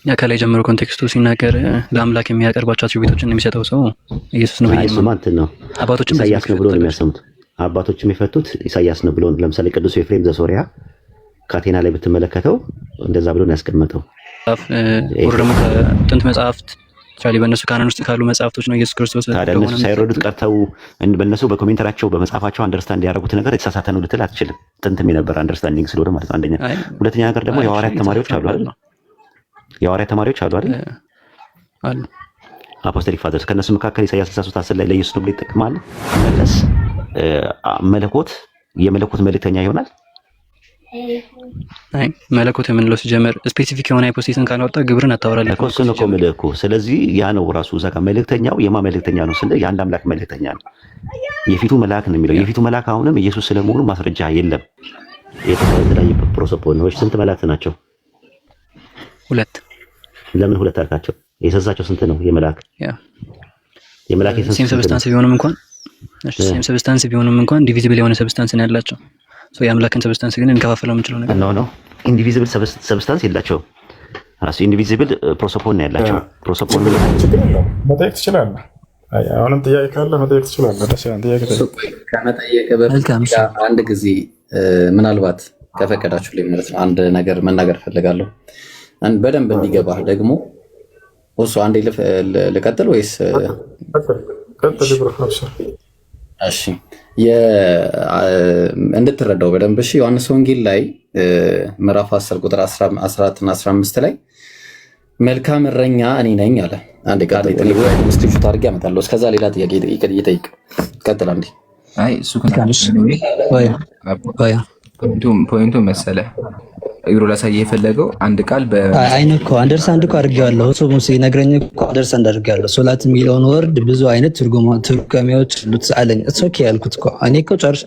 ያ ከላይ ጀምሮ ኮንቴክስቱ ሲናገር ለአምላክ የሚያቀርባቸው አትሪቢዩቶችን የሚሰጠው ሰው ኢየሱስ ነው ብዬ እሱ ማለት ነው። አባቶችም ኢሳያስ ነው ብሎ ነው የሚያሰሙት። አባቶችም የፈቱት ኢሳያስ ነው ብሎ ለምሳሌ ቅዱስ ኤፍሬም ዘሶሪያ ካቴና ላይ ብትመለከተው እንደዛ ብሎ ነው ያስቀመጠው። ወር ደግሞ ከጥንት መጽሐፍት ቻሊ በእነሱ ካናን ውስጥ ካሉ መጽሐፍቶች ነው ኢየሱስ ክርስቶስ ታዲያ እነሱ ሳይረዱት ቀርተው በእነሱ በኮሜንተራቸው በመጽሐፋቸው አንደርስታንድ ያደረጉት ነገር የተሳሳተ ነው ልትል አትችልም። ጥንትም የነበረ አንደርስታንዲንግ ስለሆነ ማለት ነው። አንደኛ። ሁለተኛ ነገር ደግሞ የሐዋርያት ተማሪዎች አሉ አይደል? የሐዋርያት ተማሪዎች አሉ አይደል? አሉ አፖስቶሊክ ፋዘርስ። ከነሱ መካከል ኢሳይያስ 63:10 ላይ ለኢየሱስ ነው ብሎ ይጠቅማል። መለስ መለኮት የመለኮት መልእክተኛ ይሆናል። አይ መለኮት የምንለው ሲጀመር ስፔሲፊክ የሆነ ሃይፖቴሲስን ካላወጣ ግብርን አታወራለህ እኮ። እሱ ነው እኮ መልእኮ። ስለዚህ ያ ነው ራሱ እዛ ጋር መልእክተኛው የማ መልእክተኛ ነው ስለ የአንድ አምላክ መልእክተኛ ነው። የፊቱ መልአክ ነው የሚለው። የፊቱ መልአክ አሁንም ኢየሱስ ስለመሆኑ ማስረጃ የለም። የተለያዩ ፕሮሶፖኖች ስንት መላእክት ናቸው? ሁለት። ለምን ሁለት አልካቸው? የሰዛቸው ስንት ነው? የመልአክ ሴም ሰብስታንስ ቢሆንም እንኳን ዲቪዚብል የሆነ ሰብስታንስ ነው ያላቸው። የአምላክን ሰብስታንስ ግን እንከፋፈለው የምንችለው ነገር ነው። ኢንዲቪዚብል ሰብስታንስ የላቸውም። ራሱ ኢንዲቪዚብል ፕሮሶፖን ነው ያላቸው። ፕሮሶፖን መጠየቅ ትችላለህ። አሁንም ጥያቄ ካለ መጠየቅ ትችላለህ። ከመጠየቅ በፊት አንድ ጊዜ ምናልባት ከፈቀዳችሁልኝ ማለት ነው አንድ ነገር መናገር ፈልጋለሁ። በደንብ እንዲገባህ ደግሞ እሱ አንዴ ልቀጥል ወይስ? እሺ እንድትረዳው በደንብ እሺ። ዮሐንስ ወንጌል ላይ ምዕራፍ 10 ቁጥር 14 እና 15 ላይ መልካም እረኛ እኔ ነኝ አለ። አንዴ ቀጥል። ስክሪፕት አድርጌ አመጣለሁ። እስከዛ ሌላ ጥያቄ ይጠይቅ። ቀጥል አንዴ። አይ እሱ ፖይንቱ መሰለ ኢብሮ ላሳየ የፈለገው አንድ ቃል አይነኮ አንደርስታንድ እኮ አድርጌዋለሁ። እሱ ሙሴ ነግረኝ እኮ አንደርስታንድ አድርጌዋለሁ። ሶላት የሚለውን ወርድ ብዙ አይነት ትርጉሞች አሉት አለኝ። እሱ ኦኬ ያልኩት እኮ እኔ እኮ ጨርሽ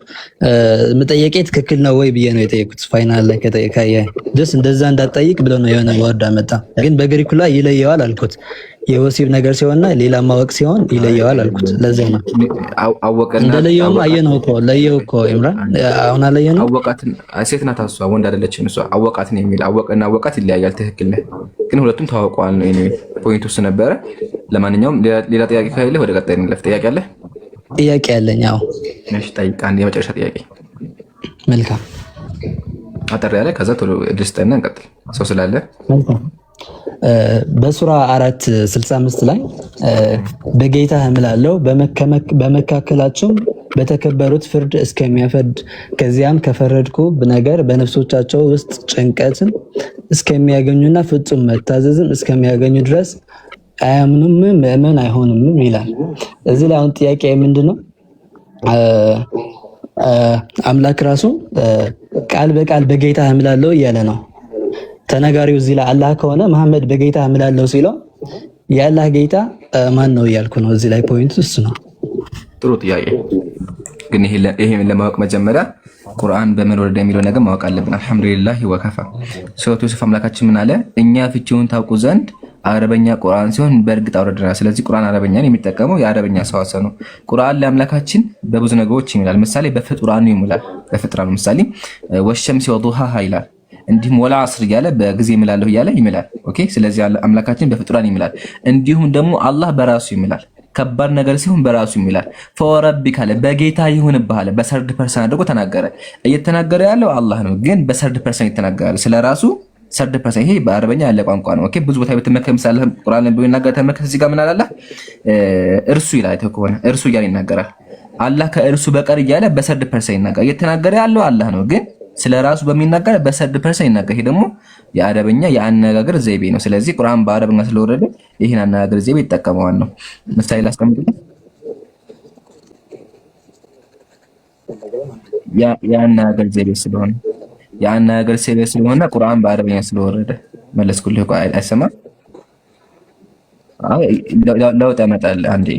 መጠየቄ ትክክል ነው ወይ ብዬ ነው የጠየኩት። ፋይናል ላይ ከጠየቀኝ ደስ እንደዛ እንዳትጠይቅ ብለው ነው የሆነ ወርድ አመጣ። ግን በግሪኩ ላይ ይለየዋል አልኩት። የወሲብ ነገር ሲሆንና ሌላ ማወቅ ሲሆን ይለየዋል አልኩት። ለዛ ነው አወቀና እንደለየውም አየነው እኮ ለየው እኮ ኢምራን አሁን አለየነው። አወቃትን ሴት ናት እሷ ወንድ አይደለችም። እሷ አወቃትን የሚል አወቀና አወቃት ይለያያል። ትክክል ነህ፣ ግን ሁለቱም ተዋውቀዋል ነው የኔ ፖይንቱ እሱ ነበረ። ለማንኛውም ሌላ ጥያቄ ካለ ወደ ቀጣይ እንለፍ። ጥያቄ አለ? ጥያቄ አለኝ። አዎ እሺ ጠይቅ። አንድ የመጨረሻ ጥያቄ። መልካም አጠር ያለ ከዛ ቶሎ ድርስጠና እንቀጥል ሰው ስላለ። መልካም በሱራ 4:65 ላይ በጌታ እምላለሁ በመካከላቸው በተከበሩት ፍርድ እስከሚያፈርድ ከዚያም ከፈረድኩ ነገር በነፍሶቻቸው ውስጥ ጭንቀትን እስከሚያገኙና ፍጹም መታዘዝም እስከሚያገኙ ድረስ አያምኑም፣ ምእመን አይሆኑም ይላል። እዚህ ላይ አሁን ጥያቄ ምንድነው? አምላክ ራሱ ቃል በቃል በጌታ እምላለሁ እያለ ነው። ተነጋሪው እዚህ ላይ አላህ ከሆነ መሐመድ በጌታ እምላለሁ ሲለው የአላህ ጌታ ማን ነው እያልኩ ነው። እዚህ ላይ ፖይንቱ እሱ ነው። ጥሩ ጥያቄ። ግን ይሄን ለማወቅ መጀመሪያ ቁርአን በምን ወረደ የሚለው ነገር ማወቅ አለብን። አልሐምዱሊላህ ወከፋ። ሱረቱ ዩሱፍ አምላካችን ምን አለ? እኛ ፍቺውን ታውቁ ዘንድ አረበኛ ቁርአን ሲሆን በእርግጥ አውርደናል። ስለዚህ ቁርአን አረበኛን የሚጠቀመው የአረበኛ ሰዋሰው ነው። ቁርአን ለአምላካችን በብዙ ነገሮች ይምላል። ምሳሌ በፍጡራኑ ይምላል። በፍጡራኑ ምሳሌ ወሸምሲ ወዱሃሃ ይላል። እንዲሁም ወላ አስር እያለ በጊዜ ይምላል እያለ ይምላል። ኦኬ። ስለዚህ አምላካችን በፍጡራን ይምላል። እንዲሁም ደግሞ አላህ በራሱ ይምላል። ከባድ ነገር ሲሆን በራሱ ይምላል። ፈወረቢከ አለ በጌታ ይሁንብህ። በሰርድ ፐርሰን አድርጎ ተናገረ። እየተናገረ ያለው አላህ ነው፣ ግን በሰርድ ፐርሰን ይተናገራል ስለራሱ። ሰርድ ፐርሰን ይሄ በአረበኛ ያለ ቋንቋ ነው። ኦኬ። ብዙ ቦታ በተመከረ ምሳሌ ቁርአን ላይ ቢናገር ተመከረ። እዚህ ጋር ምን አላህ እርሱ ይላል። ተቆነ እርሱ እያለ ይናገራል። አላህ ከእርሱ በቀር እያለ በሰርድ ፐርሰን ይናገራል። እየተናገረ ያለው አላህ ነው፣ ግን ስለራሱ በሚናገር በሰርድ ፐርሰን ይናገር። ይሄ ደግሞ የአረበኛ የአነጋገር ዘይቤ ነው። ስለዚህ ቁርአን በአረበኛ ስለወረደ ይሄን አነጋገር ዘይቤ ይጠቀመዋል ነው። ምሳሌ ላስቀምጥልኝ። የአነጋገር ዘይቤ ስለሆነ ቁርአን በአረበኛ ስለወረደ መለስኩልህ። እኮ አይሰማም? ለውጥ ያመጣል። አንዴ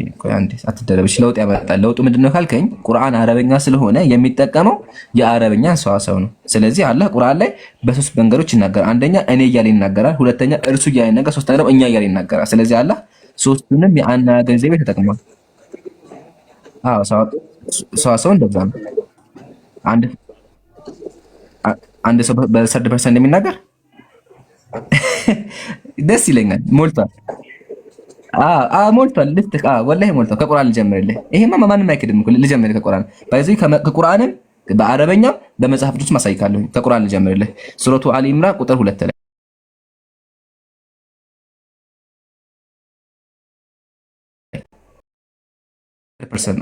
አትደረብሽ። ለውጥ ያመጣል። ለውጡ ምንድነው ካልከኝ ቁርአን አረበኛ ስለሆነ የሚጠቀመው የአረበኛ ሰዋሰው ነው። ስለዚህ አላህ ቁርአን ላይ በሶስት መንገዶች ይናገራል። አንደኛ እኔ እያለ ይናገራል፣ ሁለተኛ እርሱ እያለ ይናገራል፣ ሶስተኛ ደግሞ እኛ እያለ ይናገራል። ስለዚህ አላህ ሶስቱንም የአነጋገር ዘይቤ ተጠቅሟል። አዎ ሰዋሰው እንደዛ ነው። አንድ ሰው በሰርድ ፐርሰን እንደሚናገር ደስ ይለኛል። ሞልቷል። ሞልቷል። ወላሂ ሞልቷል። ከቁርአን ልጀምርልህ። ይሄማ ማንም አይክድም እኮ ልጀምርልህ ከቁርአን ባይዘይ ከቁርአንም በአረበኛው በመጽሐፍ ቅዱስ ማሳይካለሁ። ከቁርአን ልጀምርልህ። ሱረቱ አሊ ኢምራን ቁጥር 2 ላይ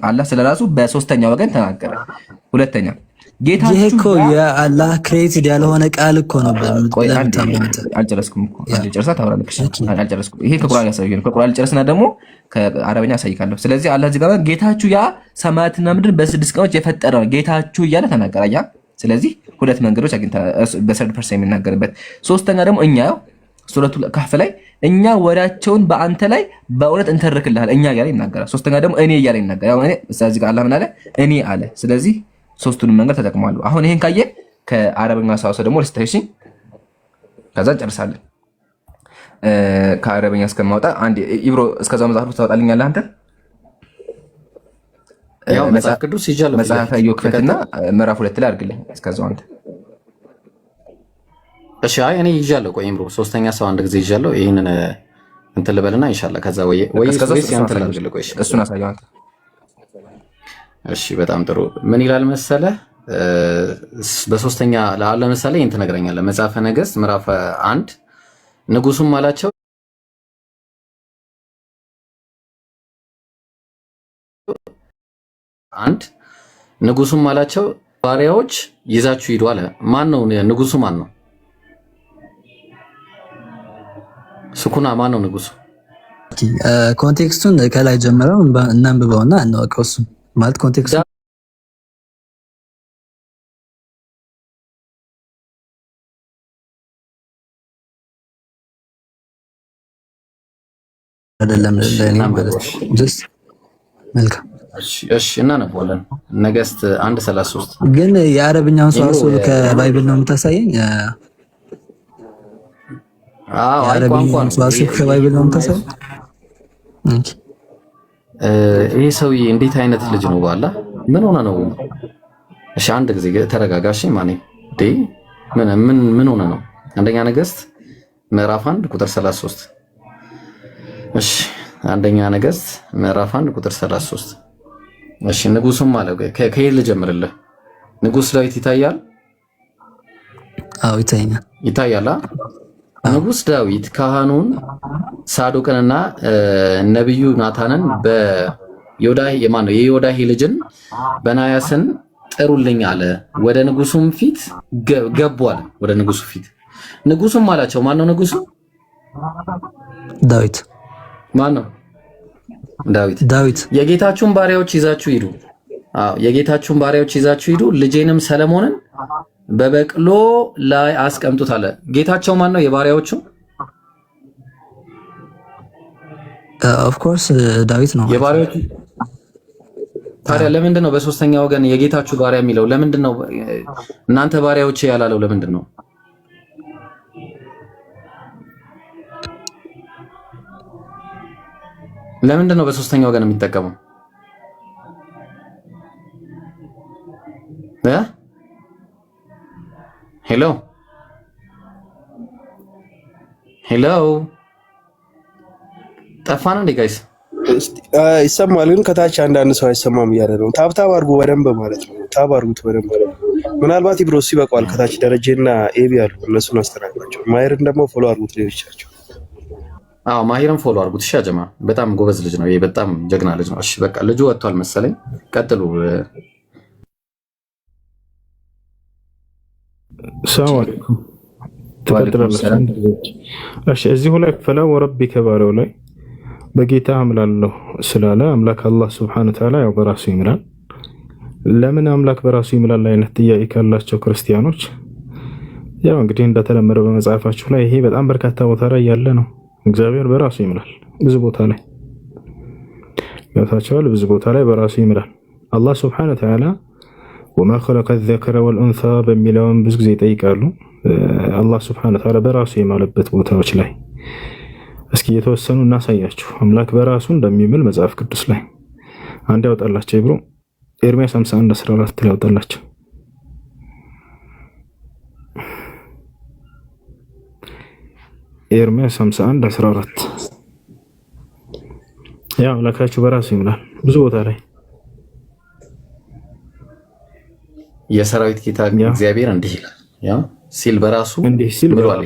አላህ ስለራሱ በሶስተኛ ወገን ተናገረ። ሁለተኛ ጌታችሁ ይሄ እኮ የአላህ ክሬቲድ ያልሆነ ቃል እኮ ነው። አልጨረስኩም እኮ አልጨረስኩ ታወራለህ። አልጨረስኩም። ይሄ ከቁርአን ያሳየኝ ነው። ከቁርአን ልጨርስና ደግሞ ከአረበኛ ያሳይካለሁ። ስለዚህ አላህ እዚህ ጋር ጌታችሁ ያ ሰማያትና ምድር በ6 ቀኖች የፈጠረ ጌታችሁ እያለ ተናገረ። ያ ስለዚህ ሁለት መንገዶች አግኝታ በሰርድ ፐርሰን የሚናገርበት። ሶስተኛ ደግሞ እኛ ሱረቱ ካህፍ ላይ እኛ ወዳቸውን በአንተ ላይ በእውነት እንተርክልሃል እኛ እያለ ይናገራል። ሶስተኛ ደግሞ እኔ እያለ ይናገራል። ያው እኔ እዚህ ጋር አላህ ምን አለ? እኔ አለ። ስለዚህ ሶስቱንም መንገድ ተጠቅሟል። አሁን ይሄን ካየ ከአረበኛ ሳውሰ ደግሞ ልስታይሽ ከዛ ጨርሳለን። ከአረበኛ እስከማውጣ አንድ ኢብሮ እስከዛው መጽሐፍ ታወጣልኛለህ አንተ። ያው መጽሐፍ ቅዱስ ይጃለው መጽሐፈ ኢዮብ ክፈትና ምዕራፍ 2 ላይ አድርግልኝ እስከዛው አንተ። እሺ አይ እኔ ይጃለው። ቆይ ኢብሮ ሶስተኛ ሰው አንድ ጊዜ ይጃለው። ይሄንን እንትን ልበልና ኢንሻአላህ ከዛ ወይ ያንተ ላድርግልህ። ቆይ እሱን አሳየው አንተ። እሺ በጣም ጥሩ። ምን ይላል መሰለ በሶስተኛ ለምሳሌ እንትን ትነግረኛለህ። መጽሐፈ ነገሥት ምዕራፍ 1 ንጉሱም አላቸው ንጉሱም አላቸው ባሪያዎች ይዛችሁ ሂዱ አለ። ማን ነው ንጉሱ? ማን ነው ስኩና? ማን ነው ንጉሱ? ኮንቴክስቱን ከላይ ጀምረው እናንብበውና እንወቀው። እሱ ማለት ኮንቴክስቱ አይደለም ጀስት መልካም። እሺ እናነባለን። ነገሥት 1:33 ግን የአረብኛውን ሰዋስው ከባይብል ነው የምታሳየኝ? የአረብኛውን ሰዋስው ከባይብል ነው የምታሳየኝ? ይሄ ሰውዬ እንዴት አይነት ልጅ ነው? ባላ ምን ሆነ ነው? እሺ አንድ ጊዜ ተረጋጋሽ። ማኔ ምን ሆነ ነው? አንደኛ ነገሥት ምዕራፍ 1 ቁጥር 33። እሺ አንደኛ ነገሥት ምዕራፍ 1 ቁጥር 33። እሺ ንጉሱም ማለት ከየት ልጀምርልህ? ንጉስ ዳዊት ይታያል? አዎ ይታያል። ንጉስ ዳዊት ካህኑን ሳዶቅንና ነብዩ ናታንን የዮዳሄ ልጅን በናያስን ጥሩልኝ አለ። ወደ ንጉሱም ፊት ገቡ አለ። ወደ ንጉሱ ፊት ንጉሱም አላቸው። ማን ነው ንጉሱ? ዳዊት። ማን ነው? ዳዊት። የጌታችሁን ባሪያዎች ይዛችሁ ሂዱ። የጌታችሁን ባሪያዎች ይዛችሁ ሂዱ፣ ልጄንም ሰለሞንን በበቅሎ ላይ አስቀምጡት አለ። ጌታቸው ማን ነው? የባሪያዎቹ ኦፍ ኮርስ ዳዊት ነው የባሪያዎቹ። ታዲያ ለምንድን ነው በሶስተኛ ወገን የጌታችሁ ባሪያ የሚለው? ለምንድን ነው እናንተ ባሪያዎቼ ያላለው? ለምንድን ነው? ለምንድን ነው በሶስተኛ ወገን የሚጠቀመው? ሄሎ ጠፋን እንዴ ጋይስ? ይሰማል፣ ግን ከታች አንዳንድ ሰው አይሰማም እያለ ነው። ታብታብ አድርጉ በደንብ ማለት ነው። ታብ አድርጉት በደንብ። ምናልባት ኢብሮስ ይበቃዋል። ከታች ደረጀና ኤቢ አሉ፣ እነሱን አስተናግዷቸው። ማሂርን ደግሞ ፎሎ አድርጉት ሌሎቻቸው። አዎ ማሂርን ፎሎ አድርጉት። እሺ አጀማ በጣም ጎበዝ ልጅ ነው። ይሄ በጣም ጀግና ልጅ ነው። እሺ በቃ ልጁ ወጥቷል መሰለኝ። ቀጥሉ። ሰላም አለይኩም። እሺ እዚሁ ላይ ፈላ ወረቢከ ባለው ላይ በጌታ አምላለሁ ስላለ አምላክ አላህ Subhanahu Wa Ta'ala ያው በራሱ ይምላል። ለምን አምላክ በራሱ ይምላል አይነት ጥያቄ ካላቸው ክርስቲያኖች ያው እንግዲህ እንደተለመደው በመጽሐፋችሁ ላይ ይሄ በጣም በርካታ ቦታ ላይ ያለ ነው። እግዚአብሔር በራሱ ይምላል ብዙ ቦታ ላይ ያታቻል፣ ብዙ ቦታ ላይ በራሱ ይምላል። አላህ Subhanahu Wa Ta'ala وما خلق الذكر والانثى በሚለውም ብዙ ጊዜ ይጠይቃሉ። አላህ Subhanahu Wa Ta'ala በራሱ የማለበት ቦታዎች ላይ እስኪ የተወሰኑ እናሳያችሁ። አምላክ በራሱ እንደሚምል መጽሐፍ ቅዱስ ላይ አንድ ያወጣላችሁ ብሎ ኤርሚያስ 51:14 ላይ ያወጣላችሁ። ኤርምያስ 51:14 ያው አምላካችሁ በራሱ ይምላል ብዙ ቦታ ላይ የሰራዊት ጌታ እግዚአብሔር እንዲህ ይላል ያው ሲል በራሱ እንዲህ ሲል ብሏል።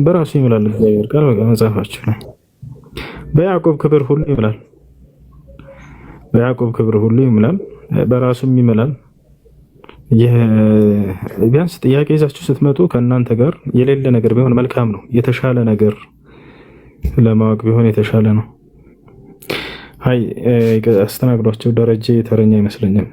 በራሱ ይምላል እግዚአብሔር ቃል በቃ መጽሐፋችሁ ላይ በያዕቆብ ክብር ሁሉ ይምላል። በያዕቆብ ክብር ሁሉ ይምላል፣ በራሱም ይምላል። ቢያንስ ጥያቄ ይዛችሁ ስትመጡ ከእናንተ ጋር የሌለ ነገር ቢሆን መልካም ነው። የተሻለ ነገር ለማወቅ ቢሆን የተሻለ ነው። አይ አስተናግዷቸው። ደረጀ ተረኛ ይመስለኛል።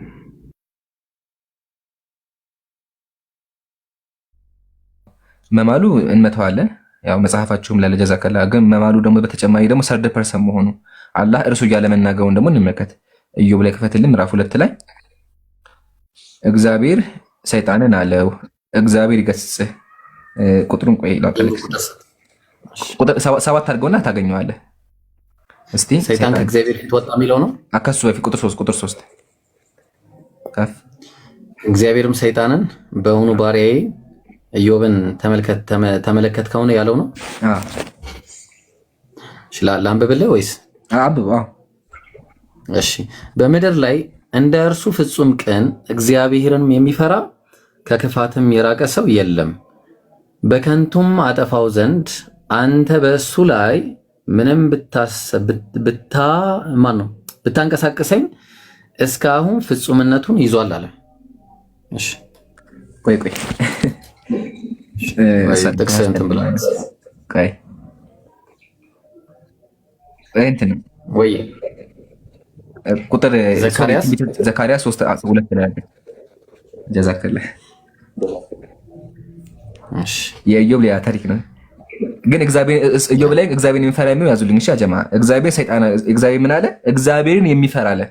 መማሉ እንመተዋለን። ያው መጽሐፋችሁም ላይ ለጀዛከላ ግን መማሉ ደግሞ በተጨማሪ ደግሞ ሰርድ ፐርሰን መሆኑ አላህ እርሱ እያለ መናገሩን ደግሞ እንመለከት። ኢዮብ ላይ ክፈትልን ምዕራፍ 2 ላይ እግዚአብሔር ሰይጣንን አለው እግዚአብሔር ይገስጽህ። ቁጥሩን ቆይ ላውጣልክ። ቁጥር 7 አድርገውና ታገኘዋለህ። እስቲ ሰይጣን ከእግዚአብሔር ፊት ወጣ የሚለው ነው። አከሱ በፊት ቁጥር 3 ከፍ እግዚአብሔርም ሰይጣንን በእውኑ ባሪያዬ ኢዮብን ተመለከት ከሆነ ያለው ነው። እሺ ላንብብልህ ወይስ አንብብ? እሺ በምድር ላይ እንደ እርሱ ፍጹም ቅን እግዚአብሔርን የሚፈራ ከክፋትም የራቀ ሰው የለም። በከንቱም አጠፋው ዘንድ አንተ በእሱ ላይ ምንም ብታንቀሳቅሰኝ እስካሁን ፍጹምነቱን ይዟል አለ። እሺ ቆይ ጥቅስ እንትን ብለህ ቆይ እንትን ወይ ቁጥር ዘካርያስ 3:2 ላይ አለ። ጀዛከላህ። እሺ የኢዮብ ላይ ታሪክ ነው። ግን ኢዮብ ላይ እግዚአብሔርን የሚፈራ የሚው ያዙልኝ። እሺ አጀማ እግዚአብሔር ምን አለ? እግዚአብሔርን የሚፈራ አለ።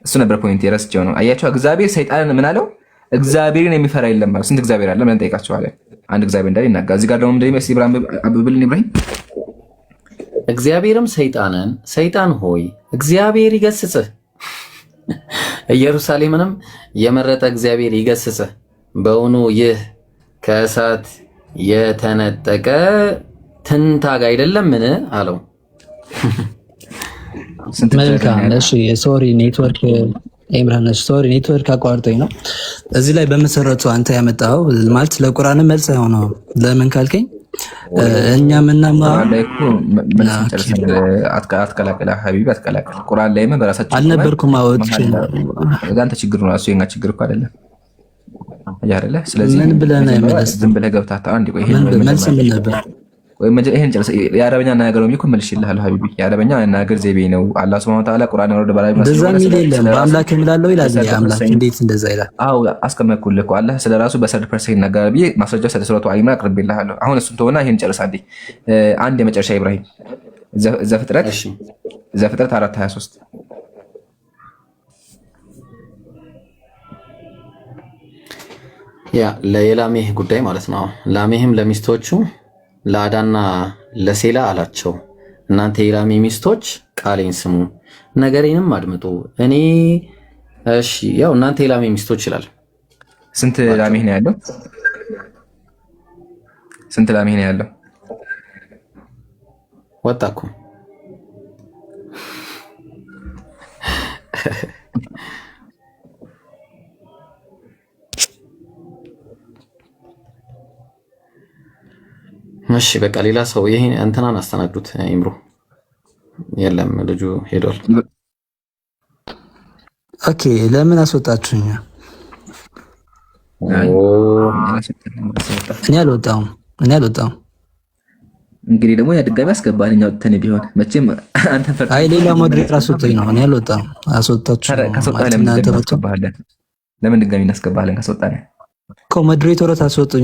እሱ ነበር ፖይንት የረስቸው ነው። አያችሁ እግዚአብሔር ሰይጣንን ምን አለው? እግዚአብሔርን የሚፈራ የለም ማለት። ስንት እግዚአብሔር አለ? ምን ጠይቃችኋለሁ? አንድ እግዚአብሔር እንዳለ ይናገራል። እዚህ ጋር ደግሞ ምንድነው የሚመስል ኢብራሂም አብብልን ኢብራሂም እግዚአብሔርም ሰይጣንን ሰይጣን ሆይ እግዚአብሔር ይገስጽህ፣ ኢየሩሳሌምንም የመረጠ እግዚአብሔር ይገስጽህ። በእውኑ ይህ ከእሳት የተነጠቀ ትንታግ አይደለምን አለው። መልካም እሺ። ሶሪ ኔትወርክ ኢምራን ስቶሪ ኔትወርክ አቋርጦኝ ነው። እዚህ ላይ በመሰረቱ አንተ ያመጣው ማለት ለቁርአን መልስ አይሆነው። ለምን ካልከኝ እኛ አትቀላቅላ ሀቢቢ አትቀላቅል። ቁርአን ላይ በራሳችን አልነበርኩም አወጥ አንተ ችግር ነው እሱ የኛ ችግር እኮ አይደለም አይደለ? ስለዚህ ምን ብለህ ነው ዝም ብለህ ገብታታ አንድ ቆይ መልስ ምን ነበር? ይሄን ጨርሰህ የአረበኛ አናገረው እኮ መልሽልሃለሁ ሀቢቢ። የአረበኛ አናገር ዘይቤ ነው። አላህ ሱብሃነሁ ወተዓላ ቁርአን ወረደ ባላይ እንደዛ የሚል የለም። በአምላክ እምላለሁ ይላል። አምላክ እንዴት እንደዛ ይላል? አዎ አስቀመጥኩልህ እኮ አላህ ስለራሱ በሰርድ ፐርሰን ይናገራል ብዬ ማስረጃው ስለ ሱረቱ አሊ ኢምራን አቅርቤልሃለሁ። አሁን እሱን ተወና ይሄን ጨርስ አንዴ። አንድ የመጨረሻ ኢብራሂም ዘፍጥረት 4:23 ያ ለላሜህ ጉዳይ ማለት ነው። ላሜህም ለሚስቶቹ ለአዳና ለሴላ አላቸው፣ እናንተ የላሜ ሚስቶች ቃሌን ስሙ፣ ነገሬንም አድምጡ። እኔ እሺ ያው እናንተ የላሜ ሚስቶች ይላል። ስንት ላሜህ ነው ያለው? ስንት ላሜህ ነው ያለው? ወጣ እኮ እሺ በቃ ሌላ ሰው ይሄ እንትናን አስተናግዱት። ኢምሮ የለም ልጁ ሄዷል። ኦኬ ለምን አስወጣችሁኝ? እኔ አልወጣሁም። እንግዲህ ደግሞ ያ ድጋሚ አስገባልኝ አውጥተን ቢሆን መቼም አንተ ፈርጥ። አይ ሌላ ሞዴሬተር አስወጣኝ ነው። እኔ አልወጣሁም። አስወጣችሁ ለምን ድጋሚ እናስገባለን? ካስወጣን እኮ ሞዴሬተሮች አስወጣኝ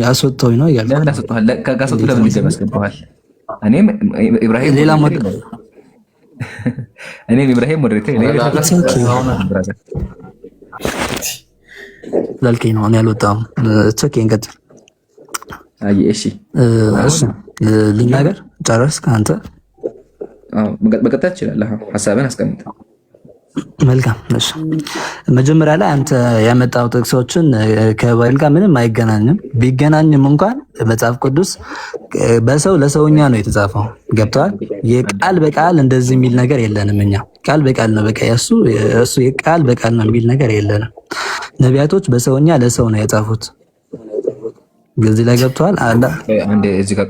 ነው እያልኩ ለምን አስወጣሃል? ካስወጡ ለምን ድጋሚ አስገባሃል? እኔም ኢብራሂም ሌላ ሞዴሬተር ሞዴሬተር ላልከኝ ነው። እኔ አልወጣሁም። ኦኬ እንቀጥል። አይ እሺ ልናገር ጨረስክ አንተ? አዎ መቀጠል ትችላለህ። ሐሳብህን አስቀምጥ። መልካም እሺ። መጀመሪያ ላይ አንተ ያመጣው ጥቅሶችን ከባይብል ጋር ምንም አይገናኝም። ቢገናኝም እንኳን መጽሐፍ ቅዱስ በሰው ለሰውኛ ነው የተጻፈው። ገብቷል? የቃል በቃል እንደዚህ የሚል ነገር የለንም። እኛ ቃል በቃል ነው በቃ እሱ የቃል በቃል ነው የሚል ነገር የለንም። ነቢያቶች በሰውኛ ለሰው ነው የጻፉት። እዚህ ላይ ገብቷል። አንዴ እዚህ ጋር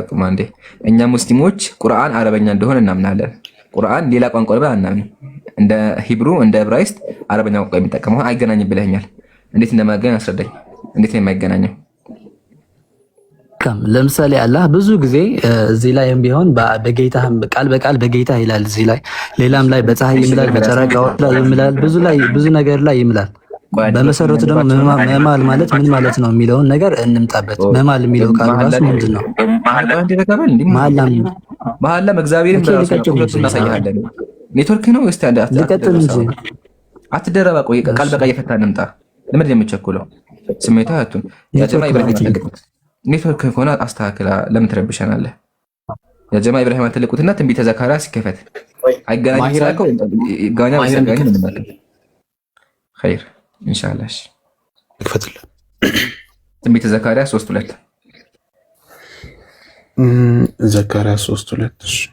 ቁማ አንዴ። እኛ ሙስሊሞች ቁርአን አረበኛ እንደሆነ እናምናለን። ቁርአን ሌላ ቋንቋ ብለን አናምንም። እንደ ሂብሩ እንደ ዕብራይስጥ አረበኛ ቋንቋ የሚጠቀመው አይገናኝም ብለኛል። እንዴት እንደማይገናኝ አስረዳኝ። እንዴት ነው የማይገናኘው? ለምሳሌ አላህ ብዙ ጊዜ እዚህ ላይም ቢሆን በጌታህም ቃል በቃል በጌታ ይላል። እዚህ ላይ ሌላም ላይ በፀሐይ ይምላል፣ በጨረቃዎች ላይ ይምላል፣ ብዙ ነገር ላይ ይምላል። በመሰረቱ ደግሞ መማል ማለት ምን ማለት ነው የሚለውን ነገር እንምጣበት። መማል የሚለው ቃል ራሱ ምንድን ነው? መሐላም እግዚአብሔርን በራሱ እናሳያለን። ኔትወርክ ነው ወይስ ልቀጥል እንጂ አትደረባ። ቆይ ቃል በቃል እየፈታ እንምጣ። ለምንድን ነው የምትቸኩለው? ስሜታ አቱን ያጀማ ኢብራሂም አትልቁት። ኔትወርክ ከሆነ አስተካክላ። ለምን ትረብሸናለህ? ያጀማ ኢብራሂም አትልቁትና ትንቢተ ዘካርያስ ሲከፈት አይገናኝም ስላልከው ጋኛ ማይሰጋኝ ነው ማለት ኸይር ኢንሻአላህ። ይክፈትልህ። ትንቢተ ዘካርያስ 3:2 ዘካርያስ 3:2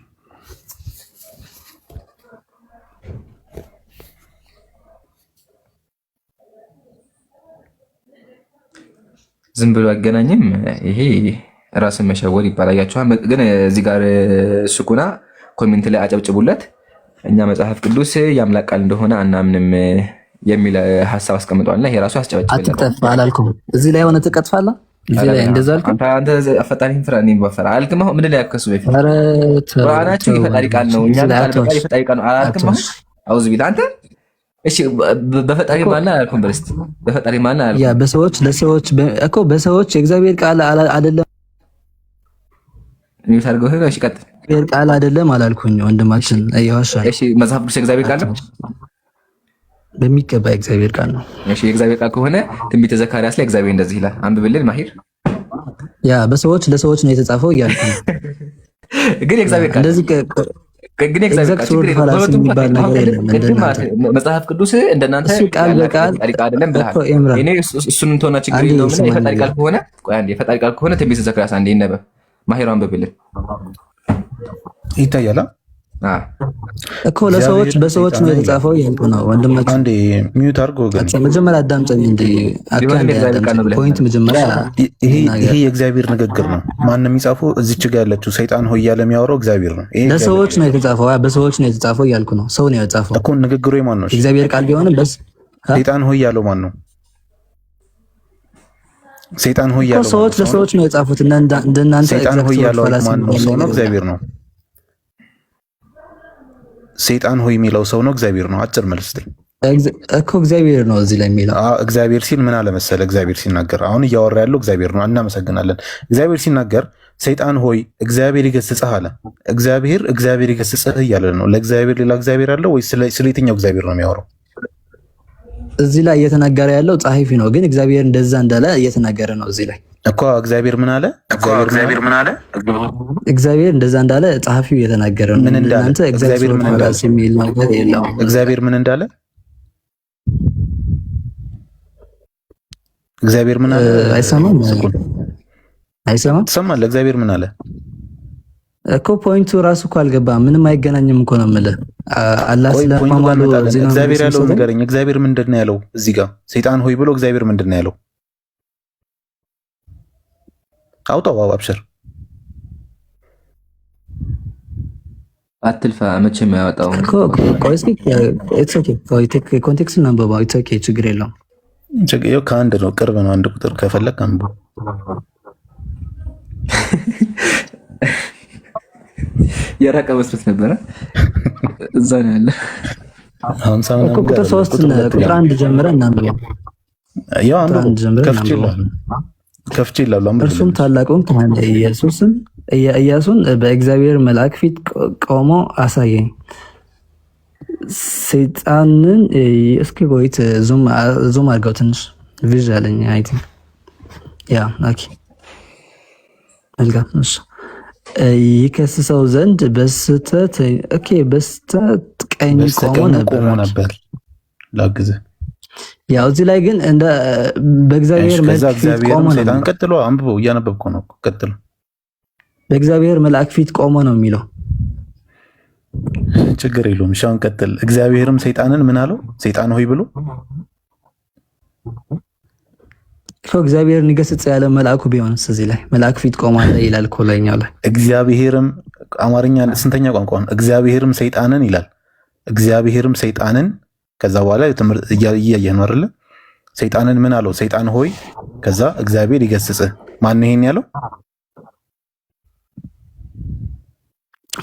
ዝም ብሎ አገናኝም። ይሄ ራስን መሸወድ ይባላያቸዋል። ግን እዚህ ጋር ሱኩና ኮሜንት ላይ አጨብጭቡለት። እኛ መጽሐፍ ቅዱስ የአምላክ ቃል እንደሆነ አናምንም የሚል ሐሳብ አስቀምጧልና ይሄ ራሱ አስጨበጭበለ። አትቀጥፍ አላልኩም። እዚህ ላይ ሆነ ትቀጥፋለህ። እዚህ ላይ እንደዛ አልኩ። አንተ አፈጣሪን ፍራ ነኝ ባፈራ አልክማ። ምን ላይ ያከሱ በፊት ቁርአናችን የፈጣሪ ቃል ነው። እኛ ቃል በቃ የፈጣሪ ቃል ነው አልክማ። አውዝ ቢል አንተ እሺ፣ በፈጣሪ ማና አልኩም። በርስት በፈጣሪ ማና አልኩም። ያ በሰዎች ለሰዎች እኮ በሰዎች የእግዚአብሔር ቃል አይደለም ምን ታርገው ነው? እሺ ቀጥል። የእግዚአብሔር ቃል አይደለም አላልኩኝ ወንድማችን እያዋሻ። እሺ መጽሐፍ ቅዱስ የእግዚአብሔር ቃል ነው በሚገባ የእግዚአብሔር ቃል ነው። እሺ የእግዚአብሔር ቃል ከሆነ ትንቢተ ዘካርያስ ላይ እግዚአብሔር እንደዚህ ይላል። አንብብልን ማሂር። ያ በሰዎች ለሰዎች ነው የተጻፈው እያልኩ ነው። ግን የእግዚአብሔር ቃል እንደዚህ ግን የእግዚአብሔር ቃል መጽሐፍ ቅዱስ እንደናንተ ቃል በቃል አይደለም ብለሃል። እኔ እሱን እንተውና ችግር የለውም። የፈጣሪ ቃል ከሆነ ቆይ አንዴ፣ የፈጣሪ ቃል ከሆነ ትንቢተ ዘካርያስ አንዴ ይነበብ። ማሂር አንብብልን። ይታያል እኮ ለሰዎች በሰዎች ነው የተጻፈው ያልኩ ነው ወንድማችን። አንዴ ሚዩት አድርጎ ግን መጀመሪያ አዳምጠኝ እንዴ ፖይንት መጀመሪያ። ይሄ የእግዚአብሔር ንግግር ነው። ማንም የሚጻፈው እዚች ጋር ያለችው ሰይጣን ሆይ እያለ የሚያወራው እግዚአብሔር ነው። ይሄ ለሰዎች ነው የተጻፈው፣ በሰዎች ነው የተጻፈው ያልኩ ነው። ሰው ነው የጻፈው እኮ። ንግግሩ የማን ነው? እግዚአብሔር ቃል ቢሆንም በስ ሰይጣን ሆይ ያለው ማን ነው? ሰይጣን ሆይ ያለው ሰዎች ለሰዎች ነው የጻፉት። እንደናንተ ሰይጣን ሆይ ያለው ማን ነው? ሰው ነው እግዚአብሔር ነው? ሰይጣን ሆይ የሚለው ሰው ነው እግዚአብሔር ነው? አጭር መልስ እኮ እግዚአብሔር ነው እዚህ ላይ የሚለው። እግዚአብሔር ሲል ምን አለ መሰለ? እግዚአብሔር ሲናገር አሁን እያወራ ያለው እግዚአብሔር ነው። እናመሰግናለን። እግዚአብሔር ሲናገር ሰይጣን ሆይ እግዚአብሔር ይገስጽህ አለ። እግዚአብሔር ይገስጽህ እያለ ነው። ለእግዚአብሔር ሌላ እግዚአብሔር አለው ወይ? ስለ የትኛው እግዚአብሔር ነው የሚያወራው? እዚህ ላይ እየተናገረ ያለው ጸሐፊ ነው፣ ግን እግዚአብሔር እንደዛ እንዳለ እየተናገረ ነው እዚህ ላይ እኮ። እግዚአብሔር ምን አለ? እግዚአብሔር እንደዛ እንዳለ ጸሐፊው እየተናገረ ነው። እናንተ እግዚአብሔር ምን እንዳለ የሚል ነገር የለውም። እግዚአብሔር ምን እንዳለ እግዚአብሔር ምን አለ? አይሰማም? ትሰማለህ? እግዚአብሔር ምን አለ እኮ። ፖይንቱ ራሱ እኮ አልገባም። ምንም አይገናኝም እኮ ነው የምልህ። አላህ ስለማማሉ እግዚአብሔር ያለው ንገረኝ። እግዚአብሔር ምንድን ነው ያለው እዚህ ጋር? ሰይጣን ሆይ ብሎ እግዚአብሔር ምንድን ነው ያለው? አውጣው። አብሽር አትልፋ። መቼም ያወጣው ኮንቴክስት አንብበው። ችግር የለውም። ከአንድ ነው፣ ቅርብ ነው። አንድ ቁጥር ከፈለግ አንብበው። የራቀ መስሎት ነበረ። እዛ ነው ያለ። ቁጥር 3 ቁጥር 1 ጀምረን እናንብበው። ያው አንዱ ከፍቼ ይላሉ። እርሱም ታላቁን ካህን ኢያሱን በእግዚአብሔር መልአክ ፊት ቆሞ አሳየኝ። ሰይጣንን እስኪ ቆይት ዙም አድርገው ትንሽ ቪዥ አለኝ። አይ ቲንክ ያ ኦኬ መልካም። ይከስሰው ዘንድ በስተት በስተቀኝ ቆሞ ነበር። ላግዝህ። ያው እዚህ ላይ ግን እንደ በእግዚአብሔር መልአክ ፊት ቆሞ ነው። ሰይጣን ቀጥሎ አንብበው፣ እያነበብኩ ነው። ቀጥሎ በእግዚአብሔር መልአክ ፊት ቆሞ ነው የሚለው። ችግር የለውም። እሺ አሁን ቀጥል። እግዚአብሔርም ሰይጣንን ምን አለው? ሰይጣን ሆይ ብሎ እግዚአብሔርን ይገስጽ ያለ መልአኩ ቢሆንስ? እዚህ ላይ መልአክ ፊት ቆሟል ይላል እኮ ላይኛው ላይ። እግዚአብሔርም አማርኛ ስንተኛ ቋንቋ ነው? እግዚአብሔርም ሰይጣንን ይላል። እግዚአብሔርም ሰይጣንን ከዛ በኋላ ትምህርት እያየህ ነው አይደለ? ሰይጣንን ምን አለው? ሰይጣን ሆይ ከዛ እግዚአብሔር ይገስጽህ። ማን ይሄን ያለው?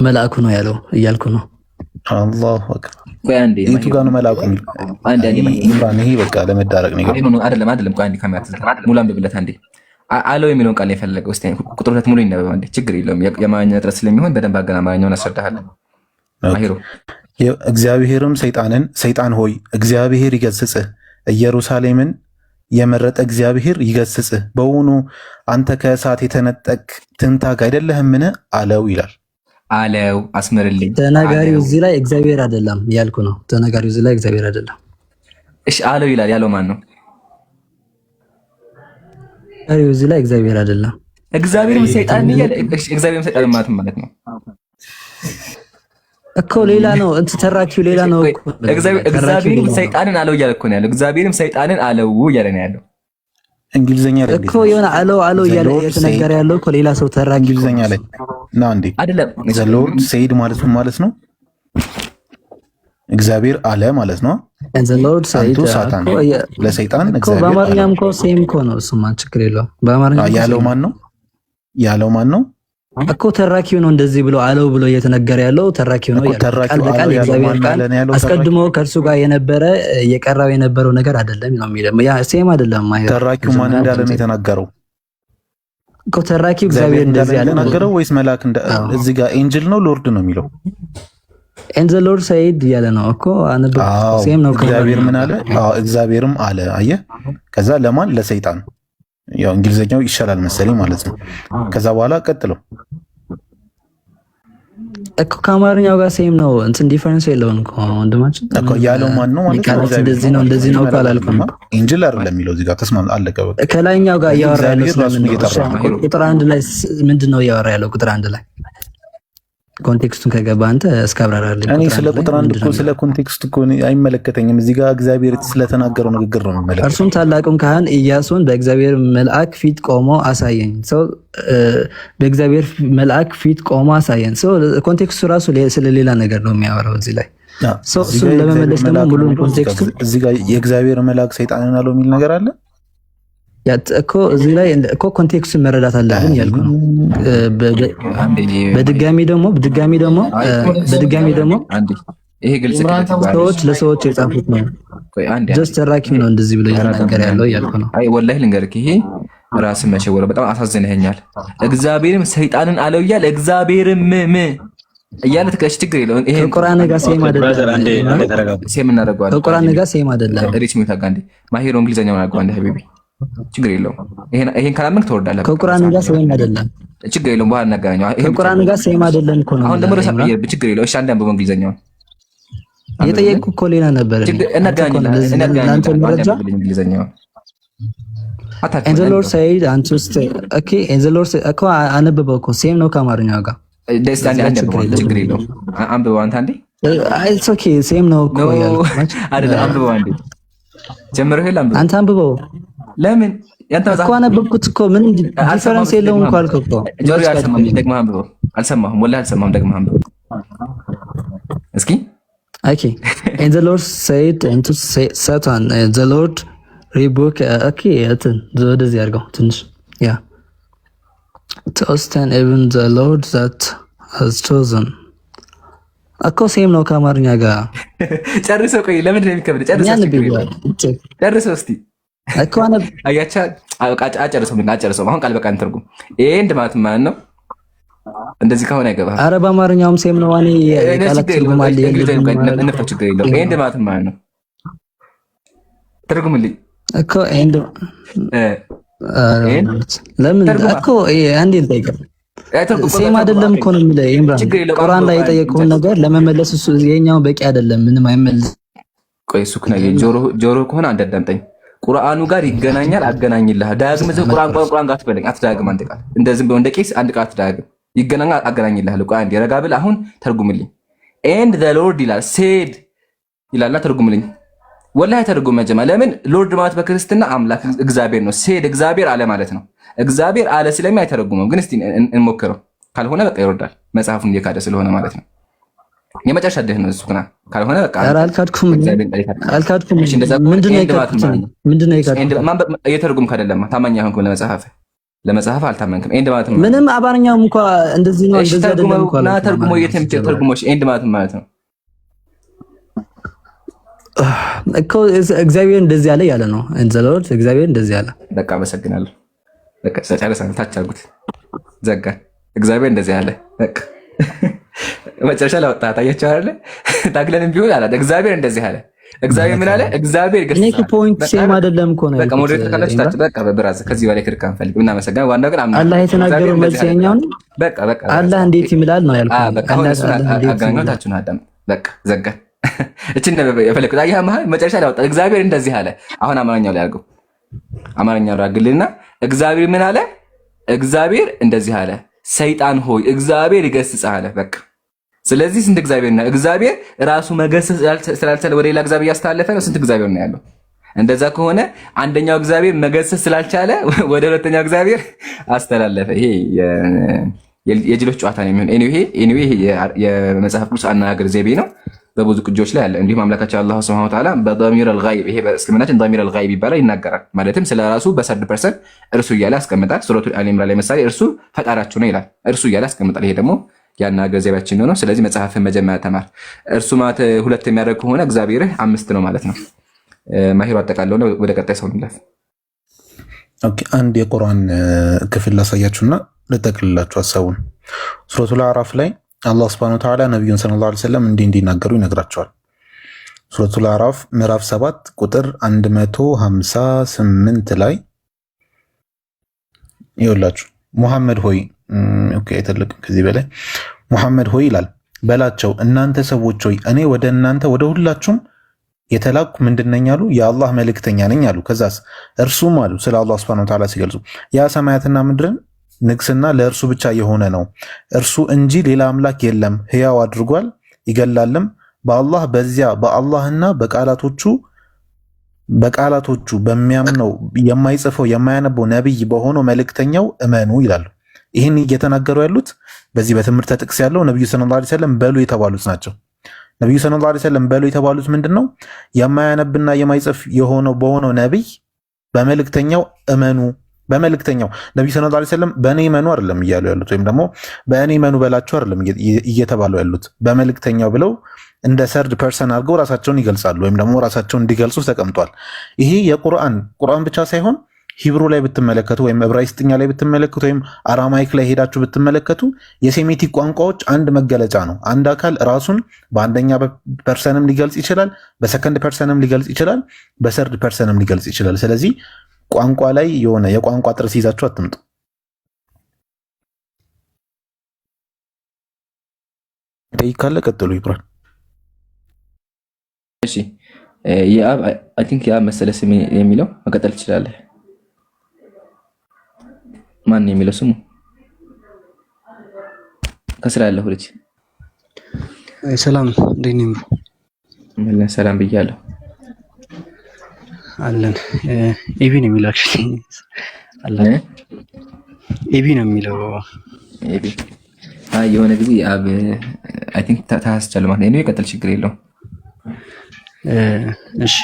መልአኩ ነው ያለው እያልኩ ነው። አላሁ አክበር። የቱ ጋር ነው መልአኩ የሚለው? ይሄ በቃ ለመዳረቅ ነው አይደለም። ቆይ አንዴ ካሜራ ሙሉ አንብብለት አንዴ። አለው የሚለውን ቃል የፈለገው እስቲ ቁጥር 2 ሙሉ ይነበብ አንዴ። ችግር የለውም የማኛ ጥረት ስለሚሆን በደንብ አገናማኛውን አስረዳሃለሁ። አሂሮ እግዚአብሔርም ሰይጣን ሆይ እግዚአብሔር ይገስጽህ፣ ኢየሩሳሌምን የመረጠ እግዚአብሔር ይገስጽህ። በውኑ አንተ ከእሳት የተነጠቅ ትንታግ አይደለህምን? አለው ይላል። አለው አስመርልኝ። ተናጋሪው እዚህ ላይ እግዚአብሔር አይደለም ያልኩ ነው። ተናጋሪው እዚህ ላይ እግዚአብሔር አይደለም። እሺ አለው ይላል። ያለው ማን ነው? ተናጋሪው እዚህ ላይ እግዚአብሔር አይደለም። እግዚአብሔርም ሰይጣን ይያለ። እሺ እግዚአብሔርም ሰይጣን ማለት ነው እኮ ሌላ ነው። ተራኪው ሌላ ነው እኮ። እግዚአብሔርም ሰይጣንን አለው እያለ እኮ ነው ያለው። እግዚአብሔርም ሰይጣንን አለው እያለ ነው ያለው። እንግሊዘኛ ላይ እኮ የሆነ አለው እያለ የተነገረ ያለው እኮ ሌላ ሰው ተራኪ እንግሊዘኛ ላይ ነው እንዴ? አይደለም። ዘ ሎርድ ሴድ ማለት ነው። እግዚአብሔር አለ ማለት ነው። ዘ ሎርድ ሴድ ሳታን ለሰይጣን እግዚአብሔር በአማርኛም እኮ ሴም እኮ ነው። እሱማ ችግር የለውም። በአማርኛ ያለው ማን ነው እኮ ተራኪው ነው። እንደዚህ ብሎ አለው ብሎ እየተነገረ ያለው ተራኪው ነው። ቃል በቃል የእግዚአብሔር ቃል አስቀድሞ ከእርሱ ጋር የነበረ የቀራው የነበረው ነገር አይደለም ነው የሚለው። ያ ሴም አይደለም። ተራኪው ማን እንዳለ ነው የተናገረው እኮ። ተራኪው እግዚአብሔር እንደዚህ ያለ ተናገረው ወይስ መልአክ? እዚህ ጋር ኤንጅል ነው ሎርድ ነው የሚለው? ኤንድ ዘ ሎርድ ሴድ ያለ ነው እኮ። ሴም ነው። እግዚአብሔር ምን አለ? እግዚአብሔርም አለ። አየህ፣ ከዛ ለማን? ለሰይጣን። ያው እንግሊዘኛው ይሻላል መሰለኝ ማለት ነው። ከዛ በኋላ ቀጥለው እኮ ከአማርኛው ጋር ሴም ነው። እንትን ዲፈረንስ የለውም እኮ ወንድማችን እኮ። ያለው ማን ነው ማለት ነው? እንደዚህ ነው ካላልኩም ኤንጅል አይደለም የሚለው እዚህ ጋር ተስማም አለቀ በቃ። ከላይኛው ጋር እያወራ ያለው ቁጥር 1 ላይ ምንድን ነው እያወራ ያለው? ቁጥር 1 ላይ ኮንቴክስቱን ከገባ አንተ እስካብራራልኝ። እኔ ስለ ቁጥር 1 እኮ ስለ ኮንቴክስቱ እኮ አይመለከተኝም። እዚህ ጋር እግዚአብሔር ስለተናገረው ንግግር ነው የሚመለከተው። እርሱም ታላቁን ካህን ኢያሱን በእግዚአብሔር መልአክ ፊት ቆሞ አሳየኝ። ሰው በእግዚአብሔር መልአክ ፊት ቆሞ አሳየን። ሰው ኮንቴክስቱ ራሱ ስለሌላ ነገር ነው የሚያወራው እዚህ ላይ። ሰው እሱን ለመመለስ ደግሞ ሙሉ ኮንቴክስቱ እዚህ ጋር የእግዚአብሔር መልአክ ሰይጣንን አለው የሚል ነገር አለ እኮ እዚህ ላይ እኮ ኮንቴክስቱን መረዳት አለብን ያልኩ ነው። በድጋሚ ደግሞ ይሄ ግልጽ ሰዎች ለሰዎች የጻፉት ነው። ጀስት ተራኪው ነው እንደዚህ ብሎ እየተናገረ ያለው ያልኩ ነው። አይ ወላሂ ልንገርህ፣ ይሄ ራስን መሸወር በጣም አሳዝነኸኛል። እግዚአብሔርም ሰይጣንን አለው እያለ እግዚአብሔርም እያለ ትከሽ ችግር የለውም። ይሄ ቁርአን ጋር ሴም አይደለም። ሴም እናደርገዋለን። ቁርአን ጋር ሴም አይደለም። ሪች ሚታጋንዲ ማሂሮ እንግሊዘኛውን አድርገው አንደ ሀቢቢ ችግር የለውም። ይሄን ካላመንክ ትወርዳለህ። ከቁርአን ጋር ሴም አይደለም። ችግር የለውም። በኋላ እናገናኘው። ከቁርአን ጋር ሴም አይደለም እኮ ነው። አሁን ደግሞ ችግር የለውም። እሺ አንዴ አንብበው እንግሊዘኛውን። የጠየቅኩህ እኮ ሌላ ነበር። እናንተ መረጃ እንግሊዘኛውን ኤንድ ዘ ሎርድ ሴድ አንቱ ኦኬ። ኤንድ ዘ ሎርድ እኮ አነበበው እኮ ሴም ነው ከአማርኛው ጋር። ደስ አንዴ ችግር የለውም። አንብበው አንተ አንዴ። ኢትስ ኦኬ ሴም ነው እኮ አይደለም። አንብበው አንዴ ጀምረህ አንብበው። አንተ አንብበው። ለምን ያንተ መጽሐፍ እኮ አነበብኩት እኮ ምን ዲፈረንስ የለውም እኮ አልከው እኮ። ጆሮ አልሰማህም። ደግመህ አንብበው። አልሰማህም፣ ወላሂ አልሰማህም። ደግመህ አንብበው እስኪ። ኦኬ and the Lord said unto Satan, the Lord rebuke ኦኬ እንትን ወደዚህ አድርገው ትንሽ ያ to stand even the Lord that has chosen እኮ ሴም ነው ከአማርኛ ጋር። ጨርሰው። ቆይ ለምንድን ነው የሚከብድ? ጨርሰው እስቲ እኮ አያቻ አጨርሰው። አሁን ቃል በቃል ትርጉም ኤንድ ማለት ማን ነው? እንደዚህ ከሆነ አይገባም። ኧረ በአማርኛውም ሴም ነው። እኔ ቃላት ትርጉም አለ። እንፍታ ችግር የለውም። ኤንድ ማለት ማን ነው? ትርጉምልኝ እኮ ኤንድ ለምን እኮ አንዴ ልጠይቅህ ሴም አይደለም እኮ ነው የሚለው ኢምራን። ቁርአን ላይ የጠየቀውን ነገር ለመመለስ እሱ የኛው በቂ አይደለም፣ ምንም አይመልስ። ቆይ እሱ ጆሮ ከሆነ አንዳዳምጠኝ። ቁርአኑ ጋር ይገናኛል፣ አገናኝልህ። ዳግም ዘ ቁርአን ጋር ትበለኝ አትዳግም። አንድ ቃል እንደዚህ ቢሆን እንደ ቄስ አንድ ቃል አትዳግም። ይገናኛል፣ አገናኝልህ። ቆይ አንዴ ረጋ ብል አሁን ተርጉምልኝ። ኤንድ ዘ ሎርድ ይላል ሴድ ይላል። ተርጉምልኝ። ወላሂ ተርጉም መጀመሪያ። ለምን ሎርድ ማለት በክርስትና አምላክ እግዚአብሔር ነው። ሴድ እግዚአብሔር አለ ማለት ነው። እግዚአብሔር አለ ስለሚ አይተረጉመው። ግን እስቲ እንሞክረው። ካልሆነ በቃ ይወርዳል። መጽሐፉን እየካደ ስለሆነ ማለት ነው። የመጨረሻ ደህ ነው እሱ kana ካልሆነ በቃ አልካድኩም። ምንድነው እየተረጉምክ አይደለም። ታማኝ አሁን ለመጽሐፍ አልታመንክም። ኤንድ ማለት ነው ምንም አባርኛውም እንኳን እንደዚህ ነው። እንደዚህ አይደለም እንኳን ተርጉሞ ተርጉሞሽ ኤንድ ማለት ነው እኮ እግዚአብሔር እንደዚህ ያለ ያለ ነው። እንዘሎት እግዚአብሔር እንደዚህ ያለ በቃ አመሰግናለሁ። በቃ ጨርሰናል። ታች አድርጉት ዘጋ። እግዚአብሔር እንደዚህ ያለ በቃ መጨረሻ ላይ ወጣ። ታያችሁ አይደለ? ታግለንም ቢሆን አላ እግዚአብሔር እንደዚህ ያለ እግዚአብሔር ምን አለ? እግዚአብሔር ገስታ እኔ ፖይንት ሴም አይደለም እኮ ነው። በቃ ሞዴሬት ተካላችሁ ታች በቃ በብራዝ ከዚህ በላይ ክርክ አንፈልግም። እናመሰግናለን። ዋናው ግን አላህ የተናገረው መልስ የኛው ነው። በቃ አላህ እንዴት ይምላል ነው ያልኩት። በቃ አጋኛታችሁን አዳም በቃ ዘጋ። እቺን የፈለኩት አያህ መሀል መጨረሻ ላይ ወጣ። እግዚአብሔር እንደዚህ አለ። አሁን አማርኛው ላይ አድርገው። አማርኛው አድርግልና እግዚአብሔር ምን አለ? እግዚአብሔር እንደዚህ አለ፣ ሰይጣን ሆይ እግዚአብሔር ይገስጽህ አለ። በቃ ስለዚህ ስንት እግዚአብሔር ነው? እግዚአብሔር ራሱ መገሰጽ ስላልቻለ ወደ ሌላ እግዚአብሔር ያስተላለፈ ነው። ስንት እግዚአብሔር ነው ያለው? እንደዛ ከሆነ አንደኛው እግዚአብሔር መገሰጽ ስላልቻለ ወደ ሁለተኛው እግዚአብሔር አስተላለፈ። ይሄ የጅሎች ጨዋታ ነው የሚሆን። ኤኒዌይ የመጽሐፍ ቅዱስ አነጋገር ዘይቤ ነው። በብዙ ቅጆች ላይ አለ። እንዲሁም አምላካችን አላህ Subhanahu Wa Ta'ala በضمير الغائب ይሄ በእስልምናችን ضمير الغائب ይባላል ይናገራል። ማለትም ስለራሱ በሰርድ ፐርሰን እርሱ እያለ ያስቀምጣል። ሱረቱ አሊ ኢምራን ላይ ምሳሌ እርሱ ፈጣራችሁ ነው ይላል። እርሱ እያለ ያስቀምጣል። ይሄ ደግሞ ያናገር ዘይቤያችን ነው። ስለዚህ መጽሐፍን መጀመሪያ ተማር። እርሱ ማለት ሁለት የሚያደርግ ከሆነ እግዚአብሔርህ አምስት ነው ማለት ነው። ማሂሩ አጠቃለው ነው። ወደ ቀጣይ ሰው እንለፍ። ኦኬ አንድ የቁርአን ክፍል ላሳያችሁና ልጠቅልላችሁ ሐሳቡን። ሱረቱል አዕራፍ ላይ አላህ Subhanahu Wa Ta'ala ነብዩን ሰለላሁ ዐለይሂ ወሰለም እንዲናገሩ ይነግራቸዋል። ሱረቱል አዕራፍ ምዕራፍ 7 ቁጥር 158 ላይ ይኸውላችሁ ሙሐመድ ሆይ ኦኬ አይተልቅ ከዚህ በላይ ሙሐመድ ሆይ ይላል በላቸው እናንተ ሰዎች ሆይ እኔ ወደ እናንተ ወደ ሁላችሁም የተላኩ ምንድነኝ አሉ የአላህ መልእክተኛ ነኝ አሉ። ከዛስ እርሱም አሉ ስለ አላህ Subhanahu Wa Ta'ala ሲገልጹ ያ ሰማያትና ምድርን ንግስና ለእርሱ ብቻ የሆነ ነው፣ እርሱ እንጂ ሌላ አምላክ የለም፣ ሕያው አድርጓል ይገላልም። በአላህ በዚያ በአላህና በቃላቶቹ በሚያምነው የማይጽፈው የማያነበው ነብይ በሆነው መልእክተኛው እመኑ ይላሉ። ይህን እየተናገሩ ያሉት በዚህ በትምህርተ ጥቅስ ያለው ነብዩ ሰለላሁ ዐለይሂ ወሰለም በሉ የተባሉት ናቸው። ነብዩ ሰለላሁ ዐለይሂ ወሰለም በሉ የተባሉት ምንድነው? የማያነብና የማይጽፍ የሆነው በሆነው ነብይ በመልእክተኛው እመኑ። በመልእክተኛው ነብዩ ሰለላሁ ዐለይሂ ወሰለም በእኔ እመኑ አይደለም እያሉ ያሉት፣ ወይም ደግሞ በእኔ እመኑ በላቸው አይደለም እየተባሉ ያሉት። በመልእክተኛው ብለው እንደ ሰርድ ፐርሰን አድርገው ራሳቸውን ይገልጻሉ፣ ወይም ደግሞ ራሳቸውን እንዲገልጹ ተቀምጧል። ይሄ ቁርአን ብቻ ሳይሆን ሂብሩ ላይ ብትመለከቱ ወይም ዕብራይስጥኛ ላይ ብትመለከቱ ወይም አራማይክ ላይ ሄዳችሁ ብትመለከቱ የሴሜቲክ ቋንቋዎች አንድ መገለጫ ነው። አንድ አካል ራሱን በአንደኛ ፐርሰንም ሊገልጽ ይችላል፣ በሰከንድ ፐርሰንም ሊገልጽ ይችላል፣ በሰርድ ፐርሰንም ሊገልጽ ይችላል። ስለዚህ ቋንቋ ላይ የሆነ የቋንቋ ጥርስ ይዛችሁ አትምጡ። ካለ ቀጥሉ ይብራል። እሺ የአብ አይ ቲንክ የአብ መሰለ ስም የሚለው መቀጠል ትችላለህ። ማን የሚለው ስሙ ከስራ ያለው ልጅ ሰላም እንዴት ነው? ሰላም ብያለሁ። አለን ኤቢ ነው የሚለው አክቹሊ አለን ኤቢ ነው የሚለው ኤቢ የሆነ ጊዜ አብ አይ ቲንክ ታስቻለ ማለት ነው። ይቀጥል ችግር የለውም። እሺ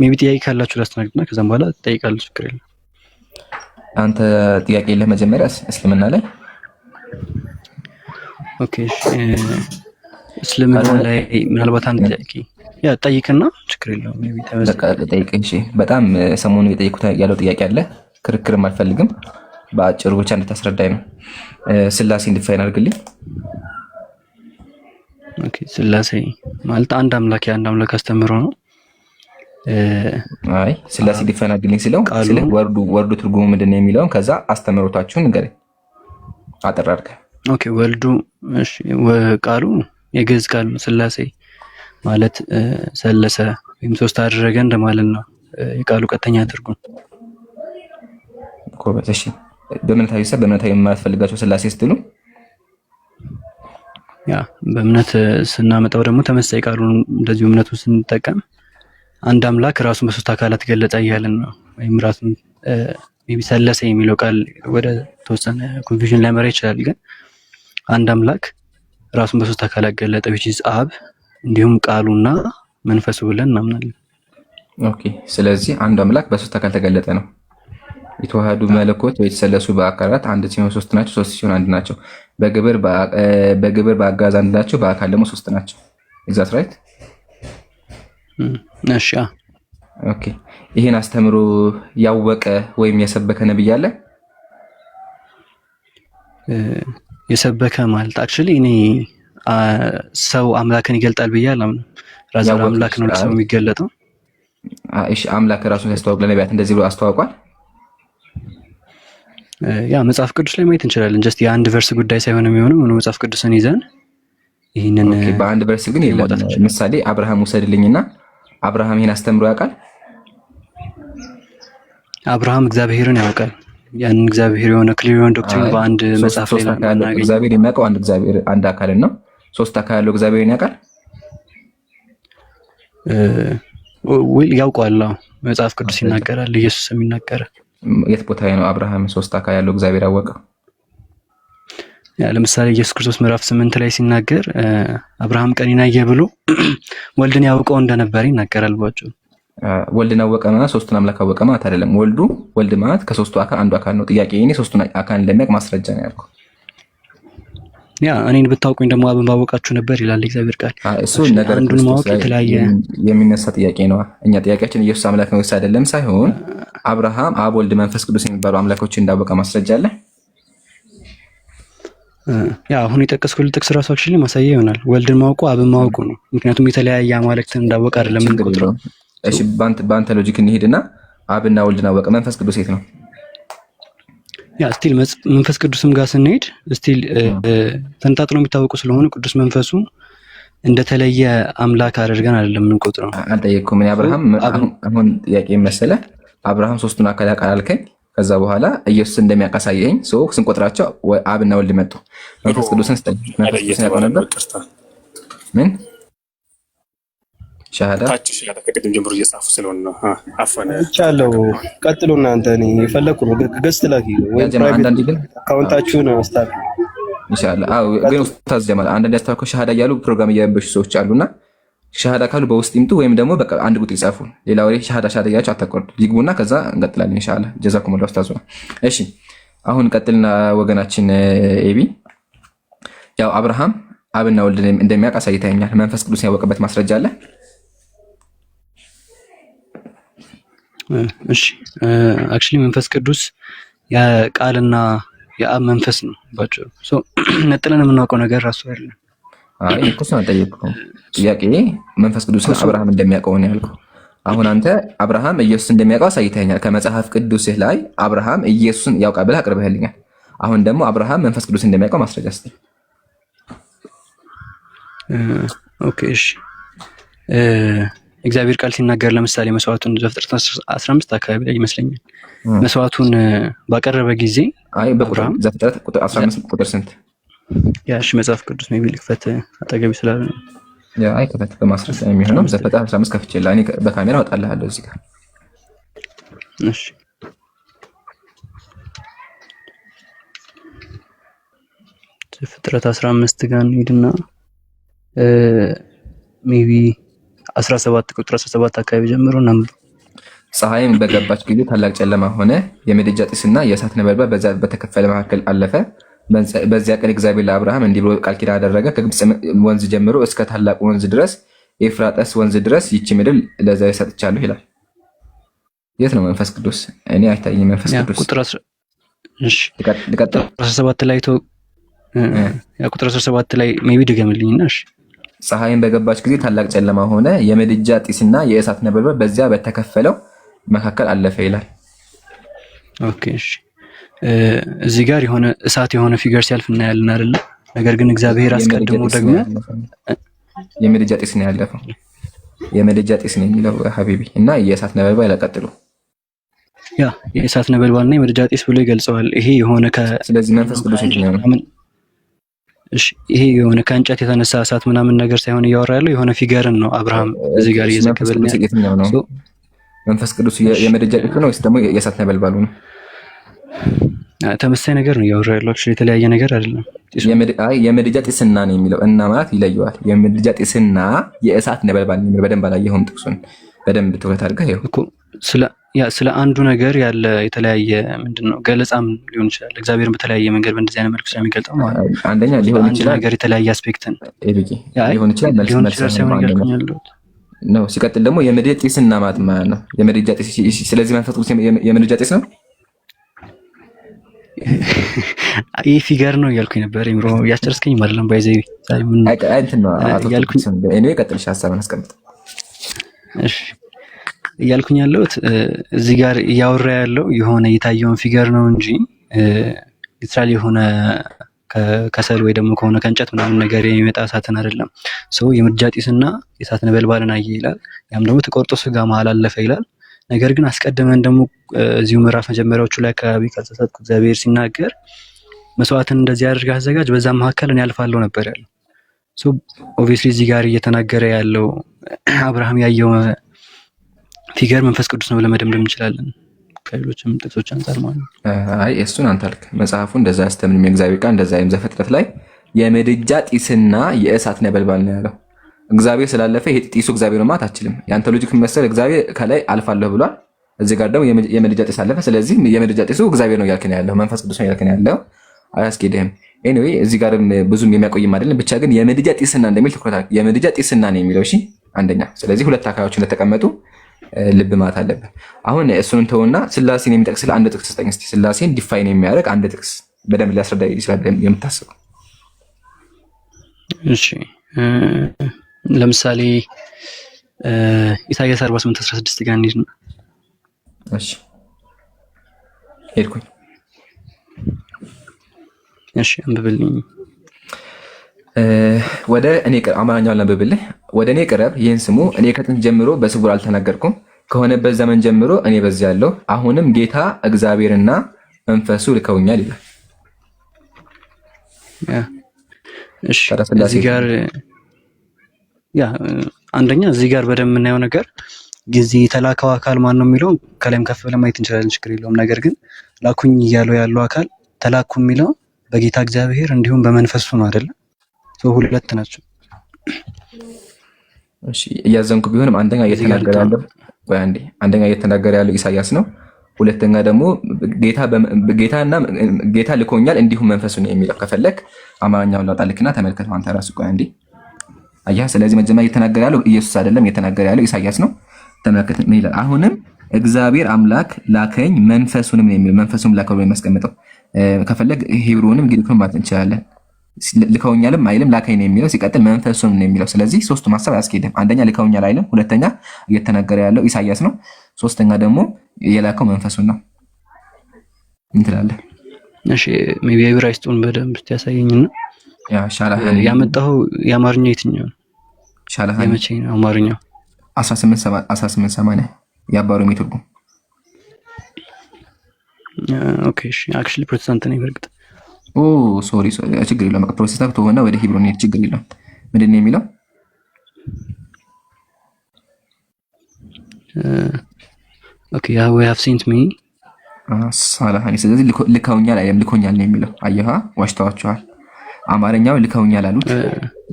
ሜቢ ጥያቄ ካላችሁ ላስተናግድና ከዛም በኋላ ትጠይቃለህ። ችግር የለም። አንተ ጥያቄ የለህ መጀመሪያ እስልምና ላይ? ኦኬ እስልምና ላይ ምናልባት አንድ ጥያቄ ያ ጠይቅና ችግር የለውም። ሜቢ ጠይቅ። እሺ በጣም ሰሞኑን የጠየቁት ያለው ጥያቄ አለ። ክርክርም አልፈልግም፣ በአጭሩ ብቻ እንድታስረዳኝ ነው። ስላሴ እንድፋይን አድርግልኝ። ኦኬ ስላሴ ማለት አንድ አምላክ የአንድ አምላክ አስተምሮ ነው። አይ ስላሴ ዲፋይን አድርግልኝ ስለ ወርዱ ትርጉሙ ምንድነው የሚለውን ከዛ አስተምሮታችሁን ንገረኝ። አጠር አድርገህ። ኦኬ ወልዱ እሺ ቃሉ የግዕዝ ቃል ስላሴ ማለት ሰለሰ ወይም ሶስት አደረገ እንደማለት ነው የቃሉ ቀጥተኛ ትርጉም። ጎበዝ። እሺ በእምነታዊ የማትፈልጋቸው ስላሴ ስትሉ ያ በእምነት ስናመጣው ደግሞ ተመሳሳይ ቃሉን እንደዚሁ እምነቱ ስንጠቀም አንድ አምላክ ራሱን በሶስት አካላት ገለጸ እያልን ነው። ወይም ራሱን ሰለሰ የሚለው ቃል ወደ ተወሰነ ኮንፊውዥን ሊያመራ ይችላል። ግን አንድ አምላክ ራሱን በሶስት አካላት ገለጠ which is አብ እንዲሁም ቃሉና መንፈሱ ብለን እናምናለን። ኦኬ ስለዚህ አንድ አምላክ በሶስት አካል ተገለጠ ነው። የተዋሃዱ መለኮት ወይ የተሰለሱ በአካላት አንድ ሲሆን ሶስት ናቸው፣ ሶስት ሲሆን አንድ ናቸው። በግብር በአጋዝ አንድ ናቸው፣ በአካል ደግሞ ሶስት ናቸው። ኤግዛክት ራይት። እሺ ኦኬ። ይሄን አስተምሮ ያወቀ ወይም የሰበከ ነብይ አለ? የሰበከ ማለት አክቹሊ እኔ ሰው አምላክን ይገልጣል ብዬ አላምንም። ራሱ አምላክ ነው ለሰው የሚገለጠው። እሺ አምላክ ራሱን ያስተዋወቀ ለነቢያት እንደዚህ ብሎ አስተዋውቋል? ያ መጽሐፍ ቅዱስ ላይ ማየት እንችላለን። ጀስት የአንድ ቨርስ ጉዳይ ሳይሆን የሚሆነው ምን መጽሐፍ ቅዱስን ይዘን ይሄንን በአንድ ቨርስ ግን የለም። ምሳሌ አብርሃም ውሰድልኝና አብርሃም ይሄን አስተምሮ ያውቃል? አብርሃም እግዚአብሔርን ያውቃል። ያን እግዚአብሔር የሆነ ክሊር የሆነ ዶክትሪን በአንድ መጽሐፍ ላይ ነው። እግዚአብሔር የሚያውቀው አንድ እግዚአብሔር አንድ አካል ነው። ሶስት አካል ያለው እግዚአብሔርን ያውቃል? ያውቀዋል። መጽሐፍ ቅዱስ ይናገራል፣ ኢየሱስም ይናገራል። የት ቦታ ነው አብርሃም ሶስት አካል ያለው እግዚአብሔር ያወቀው? ያ ለምሳሌ ኢየሱስ ክርስቶስ ምዕራፍ 8 ላይ ሲናገር አብርሃም ቀኔን አየ ብሎ ወልድን ያውቀው እንደነበር ይናገራል። ባጭሩ ወልድን አወቀ ማለት ሶስቱን አምላክ አወቀ ማለት አይደለም። ወልድ ማለት ከሶስቱ አካል አንዱ አካል ነው። ጥያቄ እኔ ሶስቱን አካል እንደሚያውቅ ማስረጃ ነው ያልኩት። ያ እኔን ብታውቁኝ ደግሞ አብን ባወቃችሁ ነበር ይላል እግዚአብሔር ቃል። እሱ ነገር አንዱን ማወቅ የተለያየ የሚነሳ ጥያቄ ነው። እኛ ጥያቄያችን ኢየሱስ አምላክ ነው ወይስ አይደለም ሳይሆን አብርሃም አብ፣ ወልድ፣ መንፈስ ቅዱስ የሚባሉ አምላኮች እንዳወቀ ማስረጃ አለ። ያ አሁን የጠቀስኩት ጥቅስ ራሱ አክቹሊ ማሳያ ይሆናል። ወልድን ማወቁ አብን ማወቁ ነው። ምክንያቱም የተለያየ አማልክትን እንዳወቀ አይደለም የምንቆጥረው። እሺ በአንተ ሎጂክ እንሂድና አብና ወልድን አወቀ፣ መንፈስ ቅዱስ የት ነው? ያ ስቲል መንፈስ ቅዱስም ጋር ስንሄድ ስቲል ተንጣጥሎ የሚታወቁ ስለሆነ ቅዱስ መንፈሱ እንደተለየ አምላክ አድርገን አይደለም የምንቆጥረው። አልጠየቅኩም እኔ አብርሃም አሁን ጥያቄ መሰለህ አብርሃም ሶስቱን አካል ያውቃል አልከኝ። ከዛ በኋላ ኢየሱስ እንደሚያቀሳየኝ ስንቆጥራቸው አብና ወልድ መጡ። መንፈስ ቅዱስን ስጠኝ። መንፈስ ቅዱስን ያውቀው ነበር? ምን ሻሃዳ ከቅድም ጀምሮ እየጻፉ ስለሆነ ነው። አፈነ ቻለው ቀጥሉ እናንተ። እኔ የፈለኩ ነው ገስት ላኪ ወይ ፕራይቬት ግን አካውንታችሁን አስተካክሉ ኢንሻአላህ። አዎ ግን ኡስታዝ ጀማል አንዳንድ ያስተካከሉ ሻሃዳ እያሉ ፕሮግራም እያበሹ ሰዎች አሉና ሻሃዳ ካሉ በውስጥ ይምጡ ወይም ደግሞ በቃ አንድ ቁጥር ይጻፉ። ሌላ ወሬ ሻሃዳ እያላችሁ አታቆርጡ። ይግቡና ከዛ እንቀጥላለን ኢንሻአላህ። ጀዛኩሙላህ ኡስታዝ። እሺ አሁን ቀጥልና ወገናችን ኤቢ ያው አብርሃም አብና ወልድ እንደሚያውቅ አሳይተኛል። መንፈስ ቅዱስ ያወቀበት ማስረጃ አለ? እሺ አክቹሊ መንፈስ ቅዱስ የቃልና የአብ መንፈስ ነው ባጭሩ። ነጥለን የምናውቀው ነገር ራሱ አይደለም። አይ እኮ ነው ጠየቅኩህ። ጥያቄ መንፈስ ቅዱስን አብርሃም እንደሚያውቀው ነው ያልኩህ። አሁን አንተ አብርሃም ኢየሱስ እንደሚያውቀው አሳይተኛል። ከመጽሐፍ ቅዱስህ ላይ አብርሃም ኢየሱስን ያውቃል ብለህ አቅርበህልኛል። አሁን ደግሞ አብርሃም መንፈስ ቅዱስ እንደሚያውቀው ማስረጃ ስጠኝ። ኦኬ እሺ እግዚአብሔር ቃል ሲናገር ለምሳሌ መስዋዕቱን ዘፍጥረት 15 አካባቢ ላይ ይመስለኛል መስዋዕቱን ባቀረበ ጊዜ አይ በቁርአን ዘፍጥረት ቁጥር 15 ቁጥር ስንት? ያ እሺ መጽሐፍ ቅዱስ ነው የሚል ክፈት አጠገብ ስላለ ነው። ያ አይ ክፈት በማስረጃ የሚሆነው ዘፍጥረት 15 ከፍቼልህ እኔ በካሜራ አወጣልሃለሁ እዚህ ጋር። እሺ ዘፍጥረት 15 ጋር እንሂድና ሜቢ 17 ቁጥር 17 አካባቢ ጀምሮ እናንብብ። ፀሐይም በገባች ጊዜ ታላቅ ጨለማ ሆነ፣ የምድጃ ጢስና የእሳት ነበልባል በዚያ በተከፈለ መካከል አለፈ። በዚያ ቀን እግዚአብሔር ለአብርሃም እንዲህ ብሎ ቃል ኪዳን አደረገ፣ ከግብፅ ወንዝ ጀምሮ እስከ ታላቅ ወንዝ ድረስ ኤፍራጥስ ወንዝ ድረስ ይቺ ምድር ለዘር ሰጥቻለሁ ይላል። የት ነው መንፈስ ቅዱስ? እኔ አይታየኝም መንፈስ ቅዱስ። ቁጥር 17 ላይ ቁጥር 17 ላይ ሜቢ ድገምልኝና እሺ። ፀሐይን በገባች ጊዜ ታላቅ ጨለማ ሆነ፣ የምድጃ ጢስና የእሳት ነበልባል በዚያ በተከፈለው መካከል አለፈ ይላል። ኦኬ እሺ እዚህ ጋር የሆነ እሳት የሆነ ፊገር ሲያልፍ እናያለን አይደለ? ነገር ግን እግዚአብሔር አስቀድሞ ደግሞ የምድጃ ጢስ ነው ያለፈው። የምድጃ ጢስ ነው የሚለው ሀቢቢ እና የእሳት ነበልባል ያቀጥሉ ያ የእሳት ነበልባልና የምድጃ ጢስ ብሎ ይገልጸዋል። ይሄ የሆነ ስለዚህ መንፈስ ቅዱስ ነው። እሺ ይሄ የሆነ ከእንጨት የተነሳ እሳት ምናምን ነገር ሳይሆን እያወራ ያለው የሆነ ፊገርን ነው አብርሃም እዚህ ጋር እየዘገበልን ያለው። መንፈስ ቅዱስ የምድጃ ጢስ ነው ወይስ ደግሞ የእሳት ነበልባሉ ነው? ተመሳሳይ ነገር ነው እያወራ ያለው። የተለያየ ነገር አይደለም። የምድጃ ጢስና ነው የሚለው እና ማለት ይለየዋል። የምድጃ ጢስና የእሳት ነበልባል ነው የሚለው። በደንብ አላየኸውም? ጥቅሱን በደንብ ትኩረት አድርገህ ይኸው እኮ ስለ አንዱ ነገር ያለ የተለያየ ምንድነው ገለጻም ሊሆን ይችላል። እግዚአብሔርን በተለያየ መንገድ በእንደዚህ አይነት መልኩ ስለሚገልጸው ማለት ነው። አንደኛ ሊሆን ይችላል ነገር የተለያየ አስፔክትን ሊሆን ይችላል መልስ ነው። ሲቀጥል ደግሞ የምድጃ ጢስና ማለት ነው የምድጃ ጢስ። ስለዚህ መንፈስ ቅዱስ የምድጃ ጢስ ነው። ይህ ፊገር ነው እያልኩኝ ነበር። ምሮ ያስጨርስከኝ ማለት ነው። ባይዘይ እንትን ነው እያልኩኝ እኔ ቀጥልሽ ሀሳብን አስቀምጥ። እሺ እያልኩኝ ያለሁት እዚህ ጋር እያወራ ያለው የሆነ የታየውን ፊገር ነው እንጂ ሊትራሊ የሆነ ከሰል ወይ ደግሞ ከሆነ ከእንጨት ምናምን ነገር የሚመጣ እሳትን አይደለም። ሰው የምድጃ ጢስና የእሳት ነበልባልን አየ ይላል። ያም ደግሞ ተቆርጦ ስጋ መሀል አለፈ ይላል። ነገር ግን አስቀድመን ደግሞ እዚሁ ምዕራፍ መጀመሪያዎቹ ላይ አካባቢ ካልተሳሳትኩ እግዚአብሔር ሲናገር መስዋዕትን እንደዚህ አድርገህ አዘጋጅ፣ በዛ መካከል እኔ አልፋለሁ ነበር ያለው። ሶ ኦብቪየስሊ እዚህ ጋር እየተናገረ ያለው አብርሃም ያየው ፊገር መንፈስ ቅዱስ ነው ለመደምደም እንችላለን ከሌሎችም ጥቅሶች አንፃር ማለት ነው። አይ እሱን አንተ አልክ። መጽሐፉ እንደዛ ያስተምንም የእግዚአብሔር ቃል እንደዛ አይም ዘፍጥረት ላይ የምድጃ ጢስና የእሳት ነበልባል ነው ያለው። እግዚአብሔር ስላለፈ ይሄ ጢሱ እግዚአብሔር ማለት አትችልም። ያንተ ሎጂክ መሰል እግዚአብሔር ከላይ አልፋለሁ ብሏል። እዚህ ጋር ደግሞ የምድጃ ጢስ አለፈ። ስለዚህ የምድጃ ጢሱ እግዚአብሔር ነው ያልከኝ ያለው መንፈስ ቅዱስ ነው ያልከኝ ያለው አያስኬድህም። ኤኒዌይ እዚህ ጋር ብዙም የሚያቆይም አይደለም። ብቻ ግን የምድጃ ጢስና እንደሚል ትኩረት የምድጃ ጢስና ነው የሚለው እሺ፣ አንደኛ። ስለዚህ ሁለት አካባቢዎች እንደተቀመጡ ልብ ማለት አለብን። አሁን እሱን ተውና ስላሴን የሚጠቅስ አንድ ጥቅስ ስጠኝ እስቲ። ስላሴን ዲፋይን የሚያደርግ አንድ ጥቅስ በደንብ ሊያስረዳ ይችላል የምታስበው። እሺ ለምሳሌ ኢሳይያስ 48:16 ጋር እንሂድ ነው። እሺ ሄድኩኝ። እሺ አንብብልኝ። ወደ እኔ ቅረብ፣ አማርኛውን አንብብልህ። ወደ እኔ ቅረብ፣ ይህን ስሙ። እኔ ከጥንት ጀምሮ በስውር አልተናገርኩም፣ ከሆነበት ዘመን ጀምሮ እኔ በዚያ ያለሁ። አሁንም ጌታ እግዚአብሔርና መንፈሱ ልከውኛል ይላል። እሺ እዚህ ጋር አንደኛ እዚህ ጋር በደንብ የምናየው ነገር ጊዜ የተላከው አካል ማን ነው የሚለው ከላይም ከፍ ብለን ማየት እንችላለን፣ ችግር የለውም። ነገር ግን ላኩኝ እያለው ያለው አካል ተላኩ የሚለው በጌታ እግዚአብሔር እንዲሁም በመንፈሱ ነው አይደለ? ሁለት ናቸው። እሺ እያዘንኩ ቢሆንም አንደኛ እየተናገረ ያለው ኢሳያስ ነው። ሁለተኛ ደግሞ ጌታ ልኮኛል እንዲሁም መንፈሱ ነው የሚለው። ከፈለክ አማርኛውን ላውጣልክና ተመልከት አንተ ራስህ። ቆይ አንዴ አያህ። ስለዚህ መጀመሪያ እየተናገረ ያለው ኢየሱስ አይደለም፣ እየተናገረ ያለው ኢሳያስ ነው። ተመልከት ምን ይላል? አሁንም እግዚአብሔር አምላክ ላከኝ መንፈሱንም ነው የሚለው። መንፈሱም ላከው ነው የሚያስቀምጠው። ከፈለግ ሂብሩንም ግሪኩንም ማለት እንችላለን። ልከውኛልም አይልም፣ ላከኝ ነው የሚለው። ሲቀጥል መንፈሱም ነው የሚለው። ስለዚህ ሶስቱም ሐሳብ አያስኬድም። አንደኛ ልከውኛል አይልም፣ ሁለተኛ እየተናገረ ያለው ኢሳያስ ነው፣ ሶስተኛ ደግሞ የላከው መንፈሱን ነው። ምን ትላለህ? እሺ ሜቢ ዕብራይስጡን በደንብ ያሳየኝና ያመጣው የአማርኛ የትኛው ነው? ሻላህ የመቼ ነው አማርኛው? 1880 የአባሮሜ ትርጉም። ኦኬ እሺ አክቹሊ ፕሮቴስታንት ነኝ በርግጥ። ኦ ሶሪ ችግር የለውም። በቃ ፕሮቴስታንት ሆነ ወደ ሂብሩ ነው ችግር የለውም። ምንድን ነው የሚለው? ኦኬ ያው have sent me ሳላሃኒ። ስለዚህ ልከውኛል አይደለም ልኮኛል ነው የሚለው። አየሃ ዋሽታዋቸዋል። አማርኛው ልከውኛል አሉት፣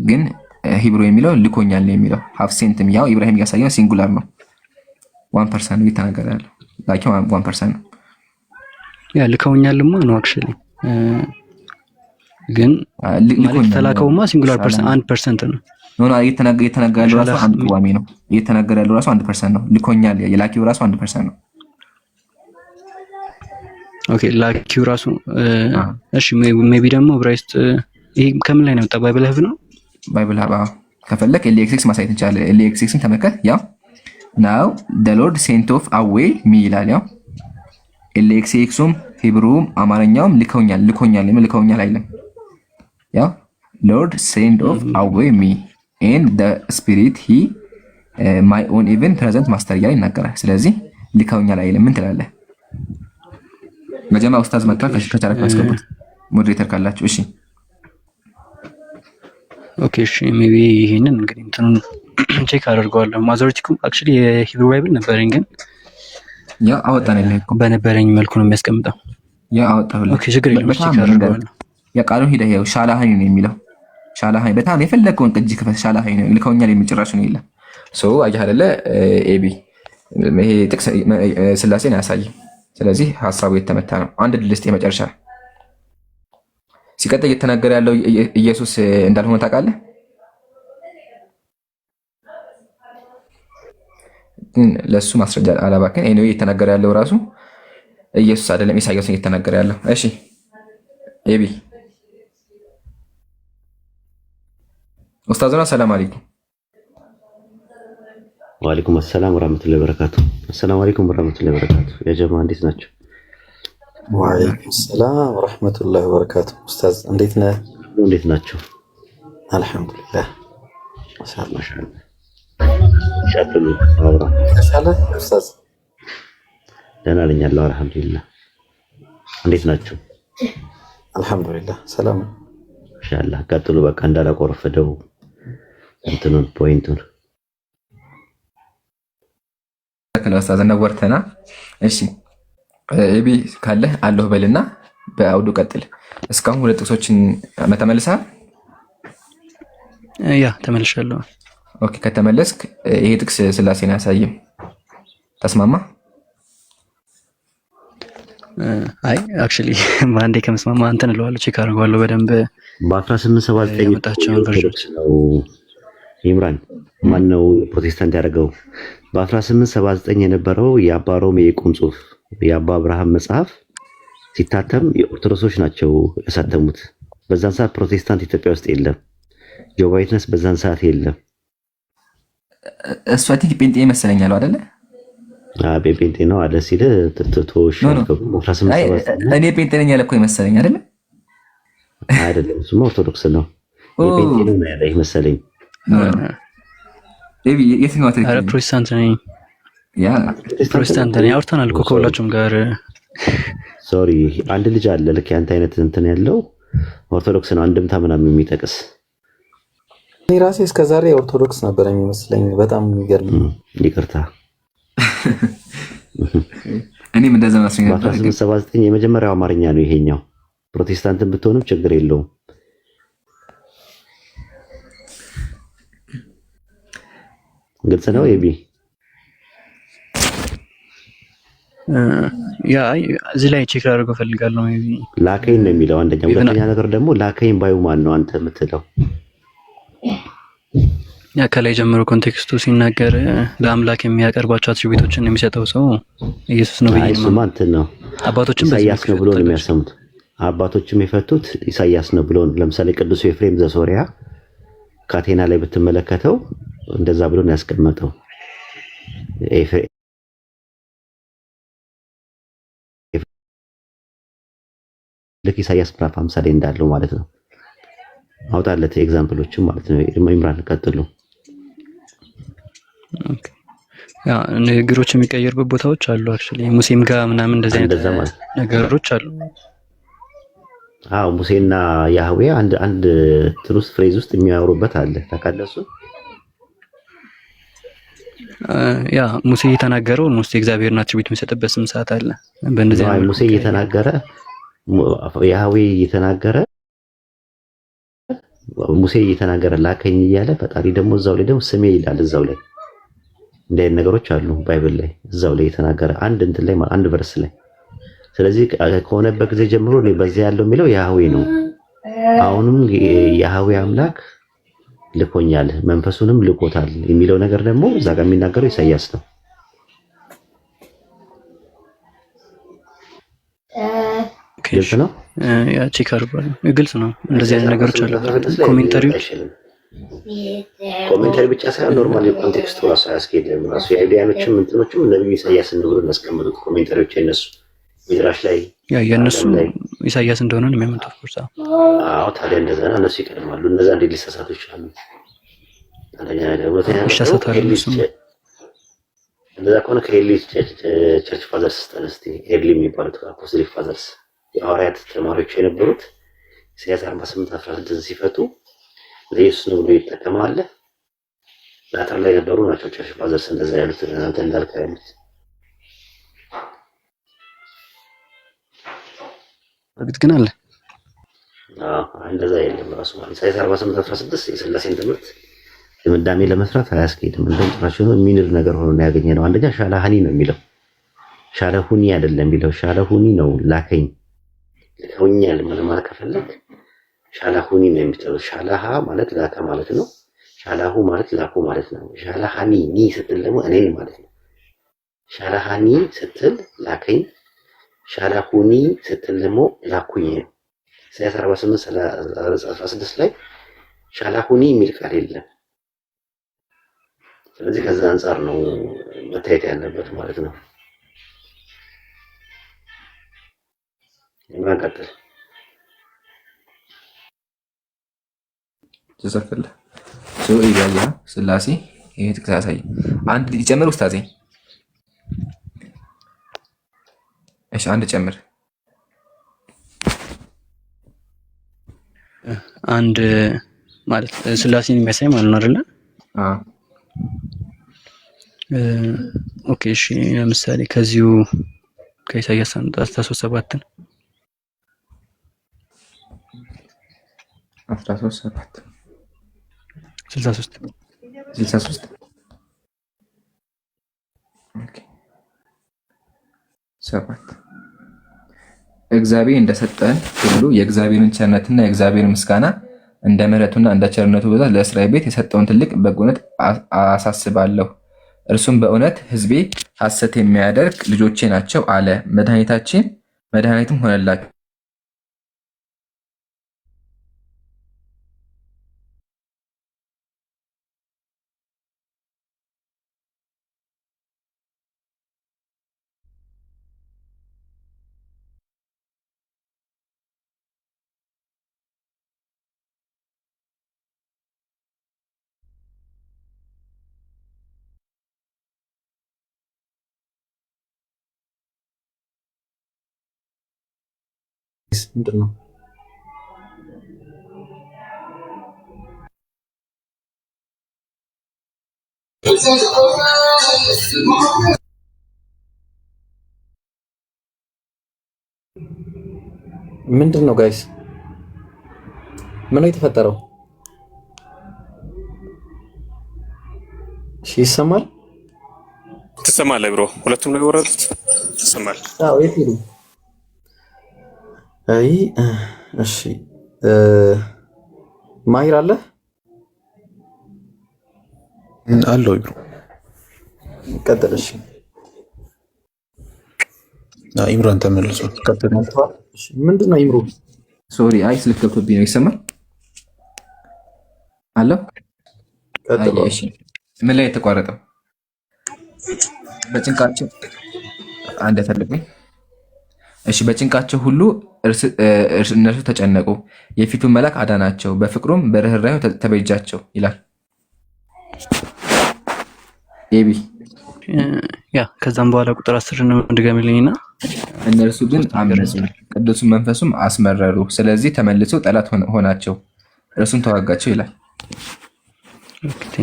ግን ሂብሩ የሚለው ልኮኛል ነው የሚለው። have sent me ያው ኢብራሂም ያሳየው ሲንጉላር ነው። 1% ነው እየተናገረ ያለው ላኪው 1% ነው። ያ ልከውኛልማ ነው አክቹሊ ግን ማለት ተላከውማ ሲንጉላር ፐርሰን 1% ነው። ኖ እየተናገረ ያለው ራሱ አንድ ቋሚ ነው። እየተናገረ ያለው ራሱ 1% ነው። ልኮኛል የላኪው ራሱ 1% ነው። ኦኬ ላኪው ራሱ እሺ ሜቢ ደግሞ ዕብራይስጥ ይሄ ከምን ላይ ነው የመጣው? ባይብል ሀብ ነው። ባይብል ሀብ ከፈለክ ኤልኤክስ ማሳየት እንችላለን። ኤልኤክስን ተመልከት። ያው ናው the Lord sent off away me ይላል። ያው ኤልኤክስም ሂብሩም አማርኛውም ልኮኛል አይልም። ያ ሎርድ ሴንድ ኦፍ አዌይ ሚ ኤንድ ዘ ስፒሪት ሂ ማይ ኦን ኢቨን ፕሬዘንት ማስተር እያለ ይናገራል። ስለዚህ ልከውኛል አይልም። ምን ትላለህ? መጀመሪያ ኡስታዝ መጥቷል። ከቻላችሁ አስገቡት ሞዴሬተር ካላችሁ። እሺ ኦኬ እሺ ሜቢ ይሄንን እንግዲህ እንትኑን ቼክ አደርገዋለሁ። ማዞሪቲኩም አክቹሊ የሂብሩ ባይብል ነበረኝ ግን ያ አወጣንልህ እኮ በነበረኝ መልኩ ነው የሚያስቀምጠው። ያ አወጣሁልህ። ኦኬ ችግር የለም። ቼክ አደርገዋለሁ። ያ ቃሉን ሂደህ ይኸው ሻላሃይ ነው የሚለው። ሻላሃይ በጣም የፈለገውን ቅጂ ክፈት። ሻላሃይ ነው ልከውኛል የሚል ጭራሽ ነው የለም። ሶ አየህ አይደለ ኤቢ ይሄ ጥቅስ ስላሴን አያሳይም። ስለዚህ ሐሳቡ የተመታ ነው። አንድ ድልስት የመጨረሻ ሲቀጥል እየተናገረ ያለው ኢየሱስ እንዳልሆነ ታውቃለህ። ግን ለሱ ማስረጃ አላባከን። ኤኒዌይ እየተናገረ ያለው ራሱ ኢየሱስ አይደለም ኢሳይያስ እየተናገረ ያለው። እሺ ኤቢ ኡስታዙና ሰላም አለይኩም። ወአለይኩም ሰላም ወራህመቱላሂ ወበረካቱ። ሰላም አለይኩም ወራህመቱላሂ ወበረካቱ። ያ ጀማ እንዴት ናቸው? ወአለይኩም ሰላም ወራህመቱላሂ ወበረካቱ። ኡስታዝ እንዴት ነህ? እንዴት ናቸው? አልሐምዱሊላህ ማሻአላህ። ሻጥሉ አብራ ተሻለ ኡስታዝ? ደህና ነኝ አለሁ አልሐምዱሊላህ። እንዴት ናቸው? አልሐምዱሊላህ ሰላም። ኢንሻአላህ ቀጥሉ። በቃ እንዳላቆረፈደው እንትኑን ፖይንቱን ኡስታዝ ነወርተና። እሺ ኤቢ ካለህ አለሁ በልና በአውዱ ቀጥል። እስካሁን ሁለት ጥቅሶችን ተመልሰሃል? ያ ተመልሻለሁ። ኦኬ ከተመለስክ ይሄ ጥቅስ ስላሴን አያሳይም። ተስማማ? አይ አክቹሊ በአንዴ ከመስማማ እንትን እለዋለሁ፣ ቼክ አደርገዋለሁ በደንብ። በ1879 የመጣቸውን ቨርዥኖች ነው ኢምራን ማን ነው ፕሮቴስታንት ያደረገው? በ1879 የነበረው የአባ ሮሜ የቁም ጽሑፍ የአባ አብርሃም መጽሐፍ ሲታተም የኦርቶዶክሶች ናቸው ያሳተሙት። በዛን ሰዓት ፕሮቴስታንት ኢትዮጵያ ውስጥ የለም። ጆባ ዊትነስ በዛን ሰዓት የለም። እሱ አይ ቲንክ ጴንጤ ይመስለኛል አይደለ? ጴንጤ ነው አለ ሲል ትቶሽ እኔ ጴንጤ ነኝ ያለ እኮ ይመስለኝ አይደለ? አይደለም እሱማ ኦርቶዶክስ ነው። ጴንጤ ነው ያለ ይመስለኝ። ኤቢ የትኛው አትሪክ? አረ ፕሮቴስታንት ነኝ። ያ ፕሮቴስታንት ነኝ። አውርተናል እኮ ከሁላችሁም ጋር። ሶሪ አንድ ልጅ አለ ልክ ያንተ አይነት እንትን ያለው ኦርቶዶክስ ነው አንድምታ ምናምን የሚጠቅስ። እኔ ራሴ እስከዛሬ ኦርቶዶክስ ነበር የሚመስለኝ። በጣም የሚገርም። ይቅርታ እኔም እንደዛ መስሎኝ ነበር። በ1879 የመጀመሪያው አማርኛ ነው ይሄኛው። ፕሮቴስታንትን ብትሆንም ችግር የለውም። ግልጽ ነው ኤቢ? ያ እዚህ ላይ ቼክ አድርገው ፈልጋለሁ። ሜቢ ላከኝ ነው የሚለው አንደኛ። ሁለተኛ ነገር ደግሞ ላከኝ ባዩ ማን ነው አንተ የምትለው? ያ ከላይ ጀምሮ ኮንቴክስቱ ሲናገር ለአምላክ የሚያቀርባቸው አትሪቢዩቶችን የሚሰጠው ሰው ኢየሱስ ነው ብዬ ነው። እንትን ነው አባቶችም ኢሳይያስ ነው ብሎ ነው የሚያሰሙት። አባቶችም የፈቱት ኢሳይያስ ነው ብሎ ነው። ለምሳሌ ቅዱስ ኤፍሬም ዘሶሪያ ካቴና ላይ ብትመለከተው እንደዛ ብሎ ነው ያስቀመጠው። ልክ ኢሳይያስ ምዕራፍ 50 ላይ እንዳለው ማለት ነው። አውጣለት ኤግዛምፕሎችም ማለት ነው። ኢምራን ቀጥሉ። ኦኬ ያ ንግግሮች የሚቀየሩበት ቦታዎች አሉ። አክቹሊ ሙሴም ጋር ምናምን እንደዚህ አይነት ነገሮች አሉ። አዎ ሙሴና ያህዌ አንድ ትሩስ ፍሬዝ ውስጥ የሚያወሩበት አለ። ተካለሱ ያ ሙሴ የተናገረው ሙሴ እግዚአብሔርን አትሪቢዩት የሚሰጥበት ስም ሰዓት አለ። በእንደዚህ አይነት ሙሴ እየተናገረ ያህዌ እየተናገረ ሙሴ እየተናገረ ላከኝ እያለ ፈጣሪ ደግሞ እዛው ላይ ደግሞ ስሜ ይላል። እዛው ላይ እንደ ነገሮች አሉ ባይብል ላይ እዛው ላይ የተናገረ አንድ እንትን ላይ አንድ ቨርስ ላይ። ስለዚህ ከሆነበት ጊዜ ጀምሮ በዚህ ያለው የሚለው ያህዌ ነው። አሁንም ያህዌ አምላክ ልኮኛል መንፈሱንም ልኮታል የሚለው ነገር ደግሞ እዛ ጋር የሚናገረው ኢሳይያስ ነው። ግልጽ ነው። ያ ቼክ አድርጓል። ግልጽ ነው። እንደዚህ አይነት ነገሮች አሉ። ኮሜንታሪዎች ኮሜንታሪ ብቻ ሳይሆን ኖርማል የኮንቴክስቱ ራሱ አያስኬድም። ራሱ የአይዲያኖችም እንትኖችም ነብዩ ኢሳይያስ እንደሆነ ያስቀምጡት ኮሜንታሪዎች አይነሱ ሚድራሽ ላይ የእነሱ ኢሳያስ እንደሆነ ነው የሚያመጡት። ፎርሳ ታዲያ እንደዛ ነው። እነሱ ይቀድማሉ። እነዛ እንዴት ሊሳሳቱ ይችላሉ? አንደኛ ነገር፣ ሁለተኛ እንደዛ ከሆነ ከኤርሊ ቸርች ፋዘርስ ተነስቲ ኤርሊ የሚባሉት አፖስቶሊክ ፋዘርስ የሐዋርያት ተማሪዎች የነበሩት ኢሳያስ 48:16 ሲፈቱ ለኢየሱስ ነው ብሎ ይጠቀማል። ላተር ላይ የነበሩ ናቸው ቸርች ፋዘርስ እንደዛ ያሉት። እናንተ እንዳልከው ያሉት እርግጥ ግን አለ። እንደዛ የለም። ራሱ ማለት ኢሳያስ 48:16 የሥላሴን ትምህርት ድምዳሜ ለመስራት አያስኬድም። እንደውም ጭራሽ የሚንር ነገር ሆኖ ነው ያገኘነው። አንደኛ ሻላሃኒ ነው የሚለው፣ ሻለሁኒ አይደለም የሚለው፣ ሻለሁኒ ነው። ላከኝ ልከውኛል ማለት ከፈለግ ሻላሁኒ ነው የሚለው። ሻላሃ ማለት ላከ ማለት ነው። ሻላሁ ማለት ላኩ ማለት ነው። ሻላሃኒ ኒ ስትል ደግሞ እኔ ማለት ነው። ሻላሃኒ ስትል ላከኝ፣ ሻላሁኒ ስትል ደግሞ ላኩኝ ነው። ኢሳያስ 48:16 ላይ ሻላሁኒ የሚል ቃል የለም። ስለዚህ ከዛ አንፃር ነው መታየት ያለበት ማለት ነው። እንቀጥል። ተዘፈለ ሰው ይላል ሥላሴ ይሄ ተከታታይ አንድ ይጨምር ኡስታዜ። እሺ አንድ ጨምር። አንድ ማለት ሥላሴን የሚያሳይ ማለት ነው አይደለ? ኦኬ እሺ። ለምሳሌ ከዚሁ ከኢሳያስ 13:7 63 ኦኬ 7 እግዚአብሔር እንደሰጠን ሁሉ የእግዚአብሔርን ቸርነትና የእግዚአብሔርን ምስጋና እንደ ምሕረቱና እንደ ቸርነቱ ብዛት ለእስራኤል ቤት የሰጠውን ትልቅ በጎነት አሳስባለሁ። እርሱም በእውነት ሕዝቤ ሐሰት የሚያደርግ ልጆቼ ናቸው አለ። መድኃኒትም ሆነላቸው። ምንድን ነው? ምንድን ነው ጋይስ? ምን ነው የተፈጠረው? እሺ ይሰማል? ትሰማለህ ብሮ? ሁለቱም ነው የወረዱት። ትሰማል? አዎ የት ሄዱ? አይ እሺ ማሂር አለ አለው ብሮ ቀጥል። እሺ ኢምራን ተመልሶ ቀጥል። እሺ ምንድን ነው ኢምሮ? ሶሪ አይ ስልክ ገብቶብኝ ነው። ይሰማል አለው። ቀጥል። እሺ ምን ላይ የተቋረጠው? በጭንቃቸው አንድ ተልብኝ። እሺ በጭንቃቸው ሁሉ እነርሱ ተጨነቁ፣ የፊቱን መልአክ አዳናቸው፣ በፍቅሩም በርህራኄው ተቤዣቸው ይላል። ኤቢ ያ ከዛም በኋላ ቁጥር 10 ነው ድገምልኝና እነርሱ ግን አመፁ፣ ቅዱሱን መንፈሱም አስመረሩ፣ ስለዚህ ተመልሰው ጠላት ሆናቸው፣ እርሱን ተዋጋቸው ይላል። ኦኬ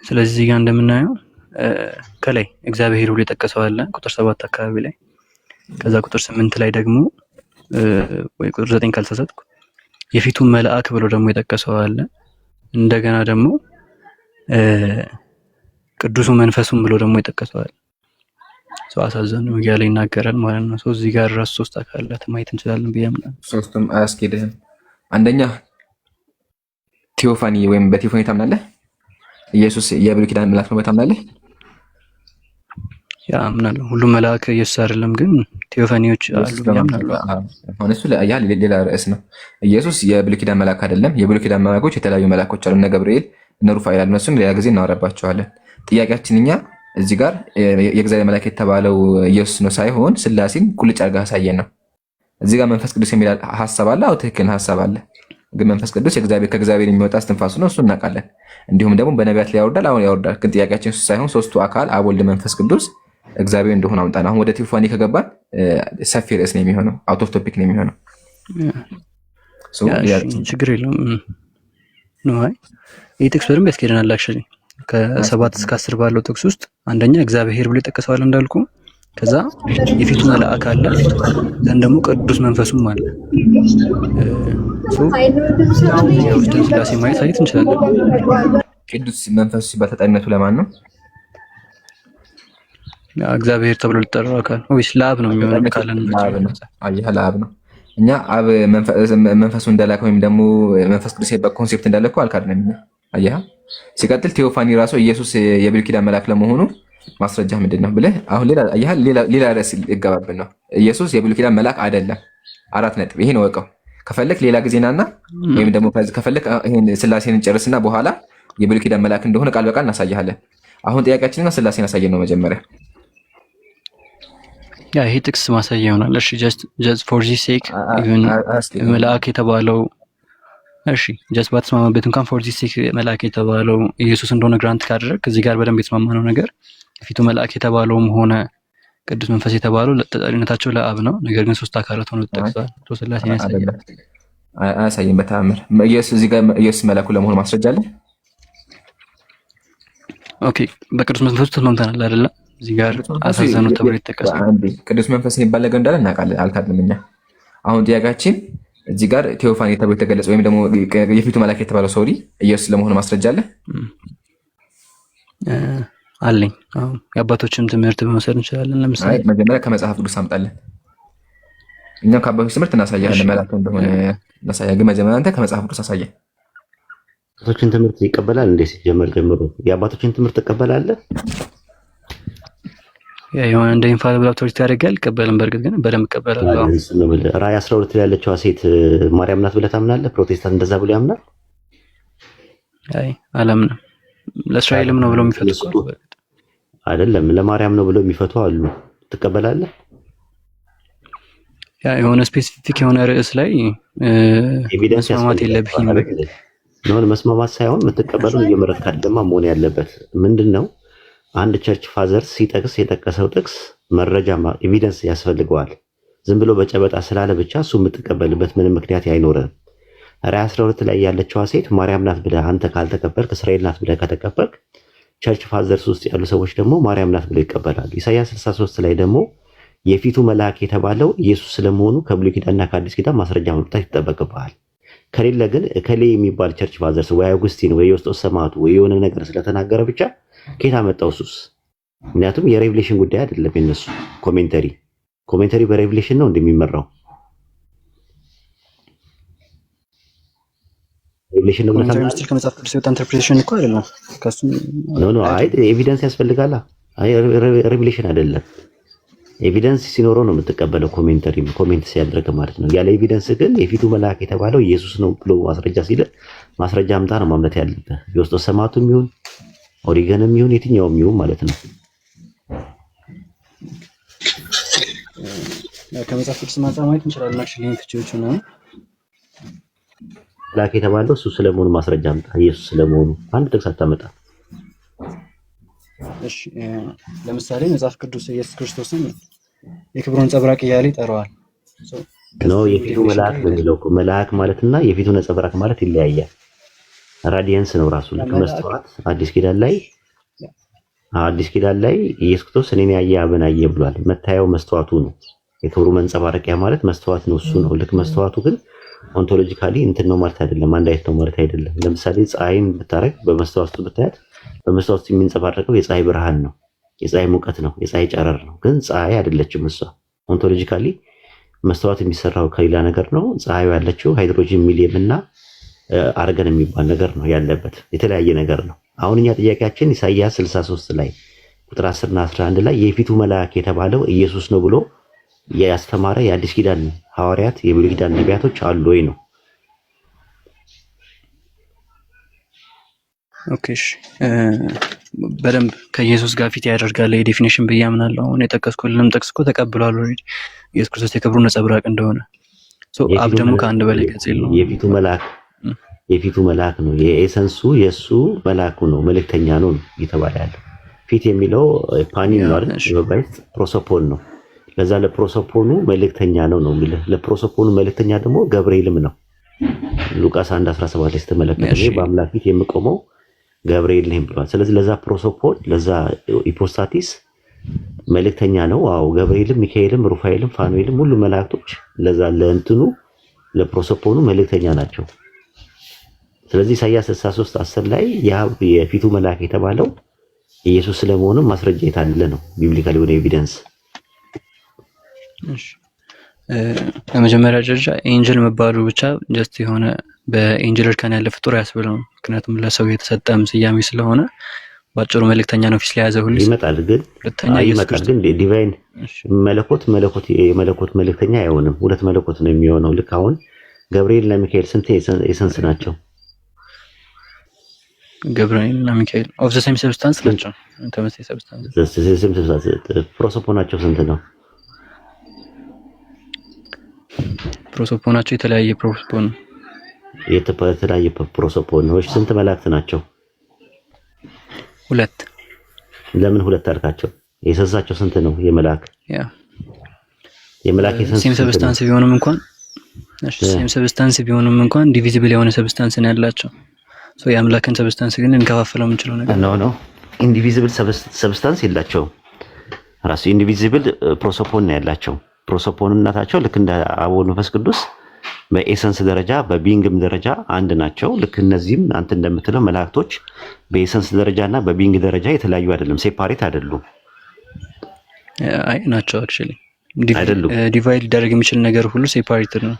ስለዚህ እዚህ ጋር እንደምናየው ከላይ እግዚአብሔር ብሎ የጠቀሰው አለ ቁጥር 7 አካባቢ ላይ። ከዛ ቁጥር 8 ላይ ደግሞ ወይ ቁጥር 9 ካልተሳሳትኩ የፊቱን መልአክ ብሎ ደግሞ የጠቀሰው አለ። እንደገና ደግሞ ቅዱሱ መንፈሱን ብሎ ደግሞ የጠቀሰው አለ። ሰው አሳዘኑ እያለ ይናገራል ማለት ነው። ሰው እዚህ ጋር ራሱ 3 አካላት ማየት እንችላለን ብዬ አምናለሁ። ሶስቱም አያስኬድህም። አንደኛ ቴዎፋኒ ወይም በቴዎፋኒ ታምናለህ? ኢየሱስ የብሉይ ኪዳን መልአክ ነው ታምናለህ? ያ አምናለሁ። ሁሉም መልአክ ኢየሱስ አይደለም፣ ግን ቴዎፋኒዎች አሉ ብዬ አምናለሁ። አሁን እሱ ሌላ ርዕስ ነው። ኢየሱስ የብሉይ ኪዳን መልአክ አይደለም። የብሉይ ኪዳን መልአኮች የተለያዩ መልአኮች አሉ፣ እነ ገብርኤል እነ ሩፋኤል አሉ። እነሱን ሌላ ጊዜ እናወራባቸዋለን። ጥያቄያችን እኛ እዚህ ጋር የእግዚአብሔር መልአክ የተባለው ኢየሱስ ነው ሳይሆን ስላሴን ቁልጭ አድርገህ አሳየን ነው። እዚህ ጋር መንፈስ ቅዱስ የሚል ሐሳብ አለ። አዎ ትክክል ሐሳብ አለ። ግን መንፈስ ቅዱስ ከእግዚአብሔር የሚወጣ እስትንፋሱ ነው፣ እሱ እናውቃለን። እንዲሁም ደግሞ በነቢያት ላይ ያወርዳል። አሁን ያወርዳል። ግን ጥያቄያችን እሱ ሳይሆን ሶስቱ አካል አብ፣ ወልድ፣ መንፈስ ቅዱስ እግዚአብሔር እንደሆነ አምጣን። አሁን ወደ ቲፎኒ ከገባን ሰፊ ርዕስ ነው የሚሆነው፣ አውት ኦፍ ቶፒክ ነው የሚሆነው። ችግር የለውም። ይህ ጥቅስ በደንብ ያስኬደናል። አክቹዋሊ ከ7 እስከ 10 ባለው ጥቅስ ውስጥ አንደኛ እግዚአብሔር ብሎ ይጠቀሰዋል እንዳልኩ፣ ከዛ የፊቱ መልአክ አለ፣ ዘንድ ደግሞ ቅዱስ መንፈሱም አለ። የውስጥን ስላሴ ማየት እንችላለን። ቅዱስ መንፈሱ ሲባል ተጠሪነቱ ለማን ነው? እግዚአብሔር ተብሎ ሊጠራው አካል ወይስ ለአብ ነው የሚሆነው? ካለን አየህ፣ ለአብ ነው። እኛ አብ መንፈሱ እንደላከ ወይም ደግሞ መንፈስ ቅዱስ በኮንሴፕት እንዳለ እኮ አልካድንም። አየህ፣ ሲቀጥል ቴዎፋኒ ራሱ ኢየሱስ የብሉይ ኪዳን መልአክ ለመሆኑ ማስረጃ ምንድን ነው ብለህ አሁን ሌላ ርዕስ ይገባብን ነው። ኢየሱስ የብሉይ ኪዳን መልአክ አይደለም። 4 ነጥብ። ይሄን ወቀው። ከፈለክ ሌላ ጊዜናና ወይም ደግሞ ከፈለክ ይሄን ስላሴን ጨርስና በኋላ የብሉይ ኪዳን መልአክ እንደሆነ ቃል በቃል እናሳያለን። አሁን ጥያቄያችንና ስላሴን አሳየን ነው መጀመሪያ። ይሄ ጥቅስ ማሳያ ይሆናል። እሺ ጀስት ፎር ዚ ሴክ ኢቭን መልአክ የተባለው ጀስት ባትስማማበት እንኳን ፎር ዚ ሴክ መልአክ የተባለው ኢየሱስ እንደሆነ ግራንት ካደረግ እዚህ ጋር በደንብ የተስማማነው ነገር ፊቱ መልአክ የተባለውም ሆነ ቅዱስ መንፈስ የተባለው ተጠሪነታቸው ለአብ ነው። ነገር ግን 3 አካላት ሆነው ተጠቅሰዋል። ስላሴን አያሳይም በተአምር። እዚህ ጋር ኢየሱስ መልአኩ ለመሆኑ ማስረጃ አለ? ኦኬ፣ በቅዱስ መንፈሱ ተስማምተናል አይደለ? እዚህ ጋር አሳዘኑ ተብሎ ይጠቀሳል። ቅዱስ መንፈስ የሚባል ነገር እንዳለ እናውቃለን፣ አልካድንም እኛ። አሁን ጥያቄያችን እዚህ ጋር ቴዎፋኒ ተብሎ የተገለጸ ወይም ደግሞ የፊቱ መልአክ የተባለው ሰው ኢየሱስ ለመሆኑ ማስረጃ አለ? አለኝ። የአባቶችም ትምህርት መውሰድ እንችላለን። ለምሳሌ መጀመሪያ ከመጽሐፍ ቅዱስ አምጣለን። እኛም ከአባቶች ትምህርት እናሳያለን፣ መልአክ እንደሆነ እናሳያለን። ግን መጀመሪያ አንተ ከመጽሐፍ ቅዱስ አሳየን። የአባቶችን ትምህርት ይቀበላል እንዴ? ሲጀመር ጀምሮ የአባቶችን ትምህርት ትቀበላለህ? የሆነ እንደ ኢንፋሊብል አውቶሪቲ ያደርጋል ይቀበልን። በእርግጥ ግን በደንብ እቀበላለሁ። ራዕይ 12 ላይ ያለችዋ ሴት ማርያም ናት ብለህ ታምናለህ? ፕሮቴስታንት እንደዛ ብሎ ያምናል? አይ አላምንም። ለእስራኤልም ነው ብለው የሚፈቱ አይደለም፣ ለማርያም ነው ብለው የሚፈቱ አሉ። ትቀበላለህ? የሆነ ስፔሲፊክ የሆነ ርዕስ ላይ ኤቪደንስ መስማማት የለብህም። ነው መስማማት ሳይሆን የምትቀበለው እየመረጥክ አይደለም መሆን ያለበት። ምንድነው አንድ ቸርች ፋዘር ሲጠቅስ የጠቀሰው ጥቅስ መረጃ ኤቪደንስ ያስፈልገዋል። ዝም ብሎ በጨበጣ ስላለ ብቻ እሱ የምትቀበልበት ምንም ምክንያት አይኖርም። ራዕይ 12 ላይ ያለችዋ ሴት ማርያም ናት ብለህ አንተ ካልተቀበልክ፣ እስራኤል ናት ብለህ ከተቀበልክ፣ ቸርች ፋዘርስ ውስጥ ያሉ ሰዎች ደግሞ ማርያም ናት ብለው ይቀበላሉ። ኢሳይያስ 63 ላይ ደግሞ የፊቱ መልአክ የተባለው ኢየሱስ ስለመሆኑ ከብሉይ ኪዳንና ከአዲስ ኪዳን ማስረጃ ማምጣት ይጠበቅብሃል። ከሌለ ግን እከሌ የሚባል ቸርች ፋዘርስ ወይ አውጉስቲን ወይ ዮስጦስ ሰማዕቱ ወይ የሆነ ነገር ስለተናገረ ብቻ ከየት አመጣው እሱስ? ምክንያቱም የሬቪሌሽን ጉዳይ አይደለም የነሱ ኮሜንተሪ በሬቪሌሽን ነው እንደሚመራው። ሬቪሌሽን ነው ማለት ከመጽሐፍ ቅዱስ የወጣ ኢንተርፕሬቴሽን እኮ አይደለም። ከሱ አይ ኤቪደንስ ያስፈልጋል። አይ ሬቪሌሽን አይደለም። ኤቪደንስ ሲኖረው ነው የምትቀበለው። ኮሜንት ሲያደርግ ማለት ነው። ያለ ኤቪደንስ ግን የፊቱ መልአክ የተባለው ኢየሱስ ነው ብሎ ማስረጃ ሲል ማስረጃ አምጣ ነው ማምለት ያለብህ። ዮስጦስ ሰማዕቱም ይሁን ኦሪገንም ይሁን የትኛውም ይሁን ማለት ነው። ከመጽሐፍ ቅዱስ ማጻማት እንችላለን። አክቹሊ ፍቺዎቹ ነው መልአክ የተባለው እሱ ስለመሆኑ ማስረጃ አምጣ። ኢየሱስ ስለመሆኑ አንድ ጥቅስ አታመጣ። እሺ ለምሳሌ መጽሐፍ ቅዱስ ኢየሱስ ክርስቶስን የክብሩን ነጸብራቅ እያለ ይጠራዋል። ነው የፊቱ መልአክ ነው የሚለው። መልአክ ማለትና የፊቱ ነጸብራቅ ማለት ይለያያል። ራዲየንስ ነው ራሱ። ልክ መስተዋት አዲስ ኪዳን ላይ ኢየሱስ ክርስቶስ እኔን ያየ አብን አየ ብሏል። መታየው መስተዋቱ ነው። የክብሩ መንጸባረቂያ ማለት መስተዋት ነው፣ እሱ ነው። ልክ መስተዋቱ ግን ኦንቶሎጂካሊ እንትን ነው ማለት አይደለም፣ አንድ አይነት ነው ማለት አይደለም። ለምሳሌ ፀሐይን ብታረግ በመስተዋት ውስጥ ብታያት በመስተዋት ውስጥ የሚንጸባረቀው የፀሐይ ብርሃን ነው፣ የፀሐይ ሙቀት ነው፣ የፀሐይ ጨረር ነው። ግን ፀሐይ አይደለችም እሷ። ኦንቶሎጂካሊ መስተዋት የሚሰራው ከሌላ ነገር ነው። ፀሐዩ ያለችው ሃይድሮጂን ሚሊየም እና አርገን የሚባል ነገር ነው ያለበት፣ የተለያየ ነገር ነው። አሁን እኛ ጥያቄያችን ኢሳይያስ 63 ላይ ቁጥር 10 እና 11 ላይ የፊቱ መልአክ የተባለው ኢየሱስ ነው ብሎ ያስተማረ የአዲስ ኪዳን ሐዋርያት የብሉይ ኪዳን ነቢያቶች አሉ ወይ ነው። ኦኬ እሺ በደንብ ከኢየሱስ ጋር ፊት ያደርጋል የዴፊኒሽን ብዬ አምናለሁ። አሁን የጠቀስኩልንም ጥቅስ እኮ ተቀብሏል ኦልሬዲ ኢየሱስ ክርስቶስ የክብሩ ነጸብራቅ እንደሆነ። አብ ደግሞ ከአንድ በላይ ገጽ የለውም። የፊቱ መልአክ ነው። የኤሰንሱ የእሱ መልአኩ ነው፣ መልእክተኛ ነው እየተባለ ያለው። ፊት የሚለው ፓኒን ነው አይደል? በባይት ፕሮሶፖን ነው። ለዛ ለፕሮሶፖኑ መልእክተኛ ነው የሚለው። ለፕሮሶፖኑ መልእክተኛ ደግሞ ገብርኤልም ነው። ሉቃስ 1:17 ላይ ስትመለከቱ በአምላክ ፊት የምቆመው ገብርኤል ነኝ ብሏል። ስለዚህ ለዛ ፕሮሶፖን ለዛ ኢፖስታቲስ መልእክተኛ ነው። አዎ ገብርኤልም ሚካኤልም ሩፋኤልም ፋኑኤልም ሁሉ መላእክቶች ለዛ ለእንትኑ ለፕሮሶፖኑ መልእክተኛ ናቸው። ስለዚህ ኢሳይያስ 63:10 ላይ ያ የፊቱ መልአክ የተባለው ኢየሱስ ስለመሆኑ ማስረጃ የታለ ነው ቢብሊካሊ ወደ ኤቪደንስ። እሺ በመጀመሪያ ደረጃ ኤንጀል መባሉ ብቻ ጀስት የሆነ በኤንጀል እርከን ያለ ፍጡር ያስብለው። ምክንያቱም ለሰው የተሰጠም ስያሜ ስለሆነ ባጭሩ መልእክተኛ ነው ፊት ላይ ያዘ ሁሉ ይመጣል። ግን ዲቫይን መለኮት የመለኮት መልእክተኛ አይሆንም። ሁለት መለኮት ነው የሚሆነው። ልክ አሁን ገብርኤል እና ሚካኤል ስንት ኤሰንስ ናቸው? ገብርኤል እና ሚካኤል ኦፍ ዘ ሴም ሰብስታንስ ናቸው። ተመሳሳይ ሰብስታንስ። ፕሮሶፖናቸው ስንት ነው? ፕሮሶፖናቸው የተለያየ ፕሮሶፖን የተለያየ ፕሮሶፖኖች ስንት መላእክት ናቸው? ሁለት። ለምን ሁለት አልካቸው? የሰንሳቸው ስንት ነው? የመላእክ የሰንስ ሴም ሰብስታንስ ቢሆንም እንኳን ዲቪዚብል የሆነ ሰብስታንስ ነው ያላቸው። የአምላክን ሰብስታንስ ግን እንከፋፈለው የምንችለው ነገር ነው። ኢንዲቪዚብል ሰብስታንስ የላቸውም። ራሱ ኢንዲቪዚብል ፕሮሶፖን ነው ያላቸው። ፕሮሶፖንነታቸው ልክ እንደ አብ ወልድ መንፈስ ቅዱስ በኤሰንስ ደረጃ በቢንግም ደረጃ አንድ ናቸው። ልክ እነዚህም አንተ እንደምትለው መላእክቶች በኤሰንስ ደረጃና በቢንግ ደረጃ የተለያዩ አይደለም፣ ሴፓሬት አይደሉም። አይ ናቸው አክቹሊ ዲቫይድ ሊደረግ የሚችል ነገር ሁሉ ሴፓሬትድ ነው።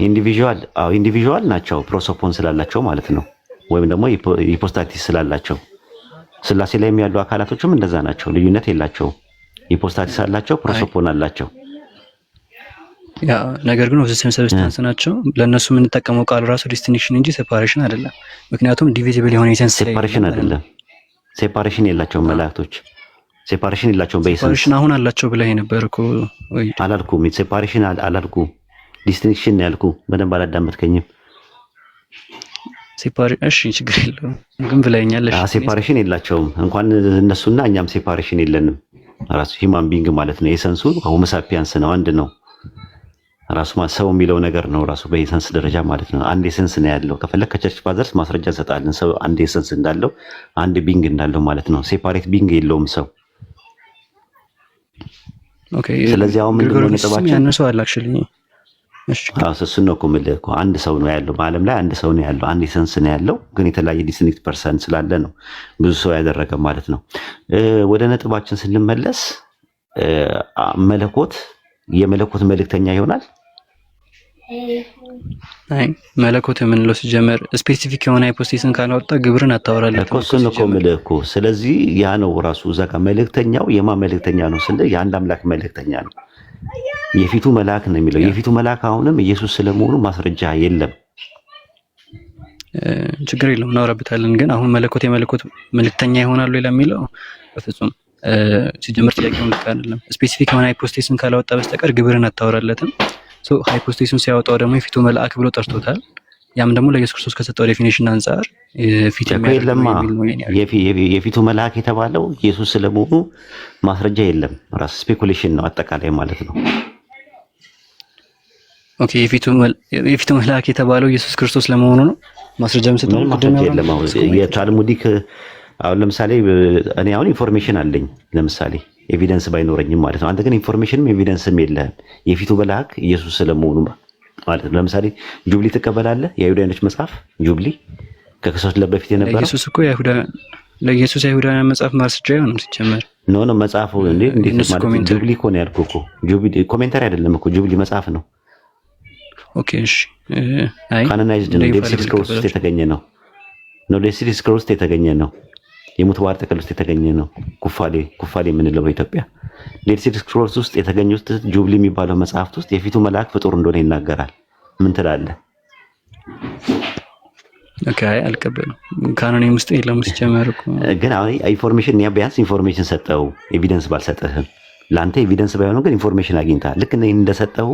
ኢንዲቪዥዋል ናቸው ፕሮሶፖን ስላላቸው ማለት ነው። ወይም ደግሞ ሂፖስታቲስ ስላላቸው ስላሴ ላይ ያሉ አካላቶችም እንደዛ ናቸው፣ ልዩነት የላቸውም። ሂፖስታቲስ አላቸው፣ ፕሮሶፖን አላቸው። ያ ነገር ግን ኦፍ ዘ ሴም ሰብስታንስ ናቸው። ለነሱ የምንጠቀመው ቃል ራሱ ዲስቲንክሽን እንጂ ሴፓሬሽን አይደለም። ምክንያቱም ዲቪዚብል የሆነ ኤሰንስ ሴፓሬሽን አይደለም። ሴፓሬሽን የላቸውም መላእክቶች፣ ሴፓሬሽን የላቸውም በኤሰንስ። ሴፓሬሽን አሁን አላቸው ብለህ ነበር እኮ ወይ? አላልኩም። ሴፓሬሽን አላልኩም፣ ዲስቲንክሽን ያልኩ። በደንብ አላዳመጥከኝም። እሺ ችግር የለውም ግን ብለኸኛል። ሴፓሬሽን የላቸውም። እንኳን እነሱና እኛም ሴፓሬሽን የለንም። ራሱ ሂማን ቢንግ ማለት ነው። ኤሰንሱ ሆሞ ሳፒያንስ ነው፣ አንድ ነው። ራሱ ሰው የሚለው ነገር ነው ራሱ በኤሰንስ ደረጃ ማለት ነው። አንድ ኤሰንስ ነው ያለው። ከፈለክ ከቸርች ፋዘርስ ማስረጃ እንሰጣለን። ሰው አንድ ኤሰንስ እንዳለው አንድ ቢንግ እንዳለው ማለት ነው። ሴፓሬት ቢንግ የለውም ሰው። ኦኬ ስለዚህ አሁን ምንድነው ነጥባችን? ያነሰው አለ አክቹሊ። እሺ እሱን ነው እኮ የምልህ እኮ አንድ ሰው ነው ያለው በዓለም ላይ አንድ ሰው ነው ያለው፣ አንድ ኤሰንስ ነው ያለው። ግን የተለያየ ዲስቲንክት ፐርሰን ስላለ ነው ብዙ ሰው ያደረገ ማለት ነው። ወደ ነጥባችን ስንመለስ መለኮት የመለኮት መልእክተኛ ይሆናል። አይ መለኮት የምንለው ሲጀመር ስፔሲፊክ የሆነ ሃይፖቴሲስን ካላወጣ ግብርን አታወራለህ እኮ። እሱን እኮ የምልህ እኮ። ስለዚህ ያ ነው ራሱ እዛ ጋር መልእክተኛው የማን መልእክተኛ ነው ስለ የአንድ አምላክ መልእክተኛ ነው። የፊቱ መልአክ ነው የሚለው። የፊቱ መልአክ አሁንም ኢየሱስ ስለመሆኑ ማስረጃ የለም። ችግር የለውም እናወራበታለን። ግን አሁን የመለኮት መልእክተኛ ይሆናሉ ለሚለው በፍጹም ሲጀምር ጥያቄው ልክ አይደለም። ስፔሲፊክ የሆነ ሃይፖቴሲስን ካላወጣ በስተቀር ግብርን አታወራለትም። ሃይፖቴሲሱን ሲያወጣው ደግሞ የፊቱ መልአክ ብሎ ጠርቶታል። ያም ደግሞ ለኢየሱስ ክርስቶስ ከሰጠው ዴፊኒሽን አንፃር የፊቱ መልአክ የተባለው ኢየሱስ ስለመሆኑ ማስረጃ የለም። ራስ ስፔኩሌሽን ነው አጠቃላይ ማለት ነው። ኦኬ የፊቱ መልአክ የተባለው ኢየሱስ ክርስቶስ ለመሆኑ ነው ማስረጃ የምሰጠው የለም። የታልሙዲክ አሁን ለምሳሌ እኔ አሁን ኢንፎርሜሽን አለኝ ለምሳሌ ኤቪደንስ ባይኖረኝም ማለት ነው። አንተ ግን ኢንፎርሜሽንም ኤቪደንስም የለህም የፊቱ መልአክ ኢየሱስ ስለመሆኑ ማለት ነው። ለምሳሌ ጁብሊ ትቀበላለህ? የአይሁዳውያኖች መጽሐፍ ጁብሊ ከክርስቶስ በፊት የነበረው ኢየሱስ እኮ ለኢየሱስ የአይሁዳውያን መጽሐፍ ማስረጃ አይሆንም ሲጀመር። ኖ መጽሐፉ እንዴት ማለት ጁብሊ እኮ ነው ያልኩህ እኮ። ጁብሊ ኮሜንታሪ አይደለም እኮ ጁብሊ መጽሐፍ ነው። ኦኬ እሺ ካናናይዝድ ነው። ዴድ ሲ ስክሮልስ ውስጥ የተገኘ ነው። ዴድ ሲ ስክሮልስ ውስጥ የተገኘ ነው። የሙት ዋር ጥቅል ውስጥ የተገኘ ነው። ኩፋሌ የምንለው በኢትዮጵያ ዴድ ሲ ስክሮልስ ውስጥ የተገኙት ጁብሊ የሚባለው መጽሐፍት ውስጥ የፊቱ መልአክ ፍጡር እንደሆነ ይናገራል። ምን ትላለህ? ኦኬ አልቀበልም። ካኖኔ ውስጥ የለም ሲጀመር እኮ ግን አሁን ኢንፎርሜሽን ቢያንስ ኢንፎርሜሽን ሰጠው ኤቪደንስ ባልሰጠህም ለአንተ ኤቪደንስ ባይሆን ግን ኢንፎርሜሽን አግኝተሃል። ልክ እንደሰጠው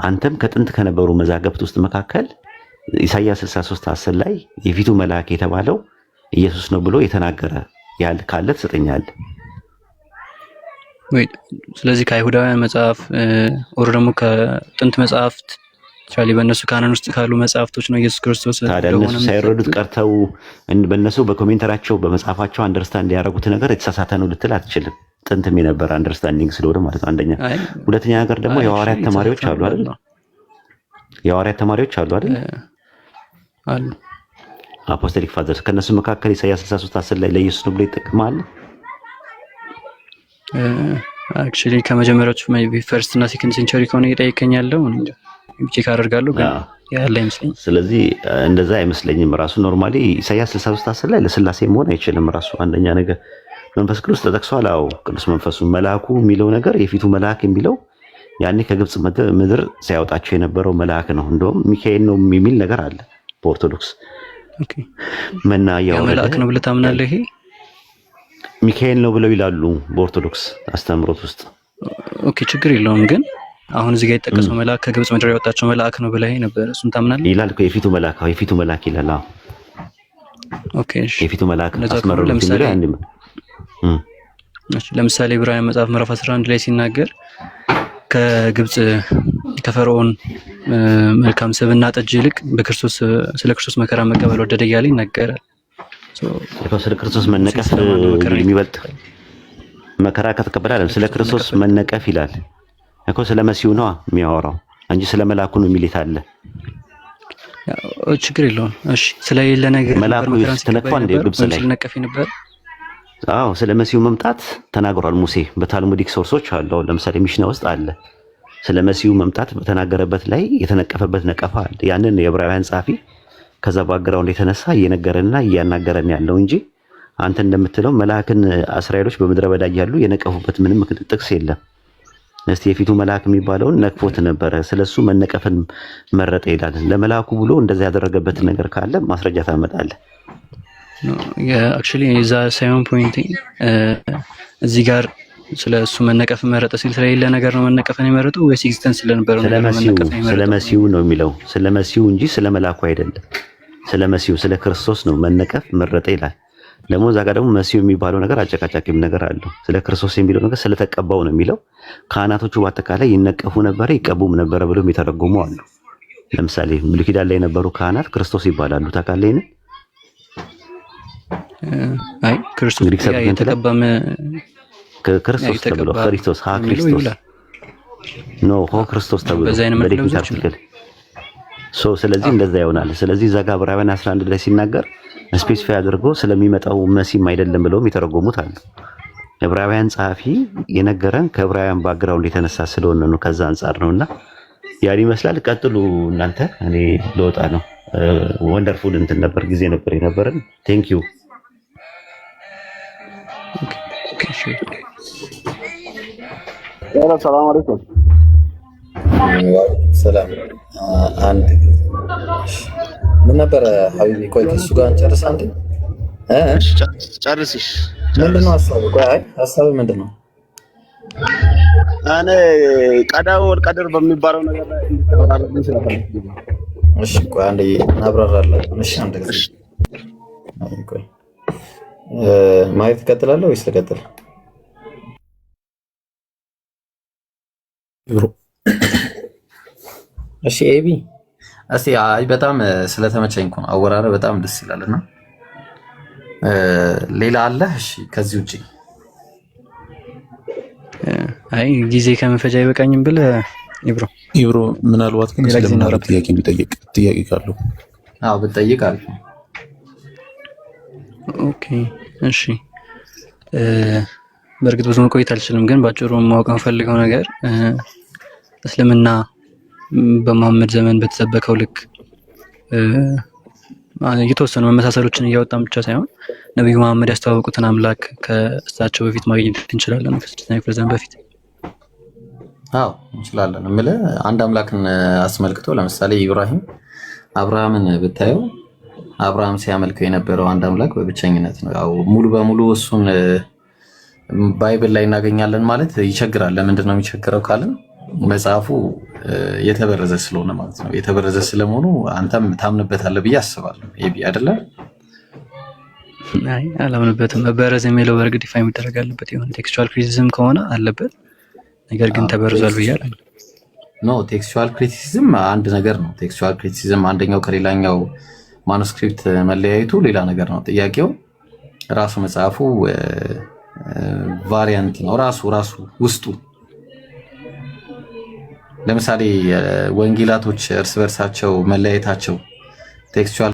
አንተም ከጥንት ከነበሩ መዛግብት ውስጥ መካከል ኢሳይያስ 63:10 ላይ የፊቱ መልአክ የተባለው ኢየሱስ ነው ብሎ የተናገረ ያል ካለ ትሰጠኛለህ ወይ? ስለዚህ ከአይሁዳውያን መጽሐፍ ኦር ደግሞ ከጥንት መጽሐፍት ቻሊ በእነሱ ካኖን ውስጥ ካሉ መጽሐፍቶች ነው ኢየሱስ ክርስቶስ ታዲያ እነሱ ሳይረዱት ቀርተው በእነሱ በኮሜንተራቸው በመጽሐፋቸው አንደርስታንድ ያደረጉት ነገር የተሳሳተ ነው ልትል አትችልም። ጥንትም የነበረ አንደርስታንዲንግ ስለሆነ ማለት ነው። አንደኛ። ሁለተኛ ነገር ደግሞ የሐዋርያት ተማሪዎች አሉ አይደል? የሐዋርያት ተማሪዎች አሉ አይደል? አሉ አፖስቶሊክ ፋዘርስ። ከነሱ መካከል ኢሳይያስ 63:10 ላይ ለኢየሱስ ነው ብሎ ይጠቅማል። አክቹሊ ከመጀመሪያዎቹ ሜቢ ፈርስት እና ሴኮንድ ሴንቸሪ ከሆነ እየጠየቀኝ ያለው እንዴ ቼክ አደርጋለሁ ግን ያለ አይመስለኝም። ስለዚህ እንደዛ አይመስለኝም። ራሱ ኖርማሊ ኢሳይያስ 63:10 ላይ ለስላሴ መሆን አይችልም። ራሱ አንደኛ ነገር መንፈስ ቅዱስ ተጠቅሷል። አዎ ቅዱስ መንፈሱ መልአኩ የሚለው ነገር የፊቱ መልአክ የሚለው ያኔ ከግብጽ ምድር ሲያወጣቸው የነበረው መልአክ ነው። እንደውም ሚካኤል ነው የሚል ነገር አለ በኦርቶዶክስ። ኦኬ መና ያው መልአክ ነው ብለህ ታምናለህ? ይሄ ሚካኤል ነው ብለው ይላሉ በኦርቶዶክስ አስተምሮት ውስጥ። ኦኬ ችግር የለውም ግን አሁን እዚህ ጋር የተጠቀሰው መልአክ ከግብጽ ምድር ያወጣቸው መልአክ ነው ብለህ ነበር። እሱን ታምናለህ? ይላል እኮ የፊቱ መልአክ። አዎ የፊቱ መልአክ ይላል። አዎ ኦኬ እሺ የፊቱ መልአክ አስመረሩ ሲል አንድም ለምሳሌ ዕብራውያን መጽሐፍ ምዕራፍ 11 ላይ ሲናገር ከግብጽ ከፈርዖን መልካም ስብዕና ጠጅ ይልቅ በክርስቶስ ስለ ክርስቶስ መከራ መቀበል ወደደ እያለ ይናገራል። ስለ ክርስቶስ መነቀፍ የሚበልጥ መከራ ከተቀበለ አይደለም ስለ ክርስቶስ መነቀፍ ይላል እኮ። ስለ መሲሁ ነው የሚያወራው እንጂ ስለ መልአኩ ነው የሚል አለ። ችግር የለውም። እሺ ስለሌለ ነገር መልአኩ ተነቀፈ እንደ ግብጽ ላይ ስለነቀፈ ነበር። አዎ ስለ መሲሁ መምጣት ተናግሯል ሙሴ። በታልሙዲክ ሶርሶች አሉ። ለምሳሌ ሚሽና ውስጥ አለ ስለ መሲሁ መምጣት በተናገረበት ላይ የተነቀፈበት ነቀፋ አለ። ያንን የዕብራውያን ጻፊ ከዛ ባግራውንድ የተነሳ እየነገረንና እያናገረን ያለው እንጂ አንተ እንደምትለው መልአክን እስራኤሎች በምድረ በዳ ያሉ የነቀፉበት ምንም ጥቅስ የለም። እስቲ የፊቱ መልአክ የሚባለውን ነቅፎት ነበረ፣ ስለሱ መነቀፍን መረጠ ይላል። ለመልአኩ ብሎ እንደዛ ያደረገበት ነገር ካለ ማስረጃ ታመጣለህ። አክቹሊ የዛ ሳይሆን ፖይንት እዚህ ጋር ስለሱ መነቀፍ መረጠ ሲል ስለሌለ ነገር ነው መነቀፍን የመረጠው ወይስ ኤግዚስተንስ ስለነበረው ነው መነቀፍ የመረጠው? ስለ መሲሁ ነው የሚለው፣ ስለ መሲሁ እንጂ ስለ መልአኩ አይደለም። ስለ መሲሁ ስለ ክርስቶስ ነው መነቀፍ መረጠ ይላል። ደግሞ እዛ ጋር ደግሞ መሲሁ የሚባለው ነገር አጨቃጫቂም ነገር አለው። ስለ ክርስቶስ የሚለው ነገር ስለተቀባው ነው የሚለው። ካህናቶቹ በአጠቃላይ ይነቀፉ ነበረ ይቀቡም ነበረ ብለው የሚተረጉሙ አሉ። ለምሳሌ ብሉይ ኪዳን ላይ የነበሩ ካህናት ክርስቶስ ይባላሉ። ታውቃለህ? አይ ክርስቶስ የተቀባም ክርስቶስ ተብሎ ክርስቶስ ክርስቶስ ኖ ክርስቶስ ተብሎ በሌላ አርቲክል ስለዚህ እንደዛ ይሆናል። ስለዚህ እዛ ጋር ዕብራውያን 11 ላይ ሲናገር ስፔሲፋይ አድርጎ ስለሚመጣው መሲም አይደለም ብለውም የተረጎሙት አሉ። ዕብራውያን ጸሐፊ የነገረን ከዕብራውያን ባክግራውንድ የተነሳ ስለሆነ ነው። ከዛ አንጻር ነውና ያን ይመስላል። ቀጥሉ እናንተ። እኔ ልወጣ ነው። ወንደርፉል እንትን ነበር ጊዜ ነበር የነበረን። ቴንክ ዩ። ሰላም አለይኩም። ሰላም። አንድ ምን ነበረ ሀቢቢ? ቆይ ከእሱ ጋር እንጨርስ። አንዴ ጨርስሽ። ምንድን ነው ሀሳቡ? ቆይ አይ ሀሳቡ ምንድን ነው? እኔ ቀዳ ወል ቀድር በሚባለው ነገር ላይ እንድታወራልኝ ስለፈለኩ። እሺ ቆይ አንዴ እናብራራለን። እሺ አንድ ጊዜ ቆይ ማየት ትቀጥላለህ ወይስ ልቀጥል? እሺ ኤቢ እስቲ አይ በጣም ስለተመቸኝ እኮ ነው። አወራረህ በጣም ደስ ይላልና ሌላ አለ? እሺ ከዚህ ውጪ አይ ጊዜ ከመፈጃ አይበቃኝም ብለህ ኢብሮ ምናልባት ግን ስለምናረ ጥያቄ ቢጠይቅ ጥያቄ ካለው አዎ ብትጠይቅ አሪፍ ነው። ኦኬ እሺ በእርግጥ ብዙ መቆየት አልችልም፣ ግን ባጭሩ ማወቅ የምፈልገው ነገር እስልምና በመሐመድ ዘመን በተሰበከው ልክ የተወሰኑ መመሳሰሎችን እያወጣን ብቻ ሳይሆን ነብዩ መሐመድ ያስተዋወቁትን አምላክ ከእሳቸው በፊት ማግኘት እንችላለን። ከ6ኛው ክፍለ ዘመን በፊት አዎ እንችላለን። አንድ አምላክን አስመልክቶ ለምሳሌ ኢብራሂም አብርሃምን ብታየው አብርሃም ሲያመልከው የነበረው አንድ አምላክ በብቸኝነት ነው። ያው ሙሉ በሙሉ እሱን ባይብል ላይ እናገኛለን ማለት ይቸግራል። ለምንድን ነው የሚቸግረው ካልን መጽሐፉ የተበረዘ ስለሆነ ማለት ነው። የተበረዘ ስለመሆኑ አንተም ታምንበታለህ ብዬ አስባለሁ። ኤቢ አይደለ? አይ አላምንበትም። መበረዝ የሚለው በእርግጥ ዲፋይን መደረግ አለበት። የሆነ ቴክስቹዋል ክሪቲሲዝም ከሆነ አለበት፣ ነገር ግን ተበርዟል ብዬ አላምንም። ኖ ቴክስቹዋል ክሪቲሲዝም አንድ ነገር ነው። ቴክስቹዋል ክሪቲሲዝም አንደኛው ከሌላኛው ማኑስክሪፕት መለያየቱ ሌላ ነገር ነው። ጥያቄው ራሱ መጽሐፉ ቫሪያንት ነው። ራሱ ውስጡ ለምሳሌ ወንጌላቶች እርስ በርሳቸው መለያየታቸው ቴክስቹዋል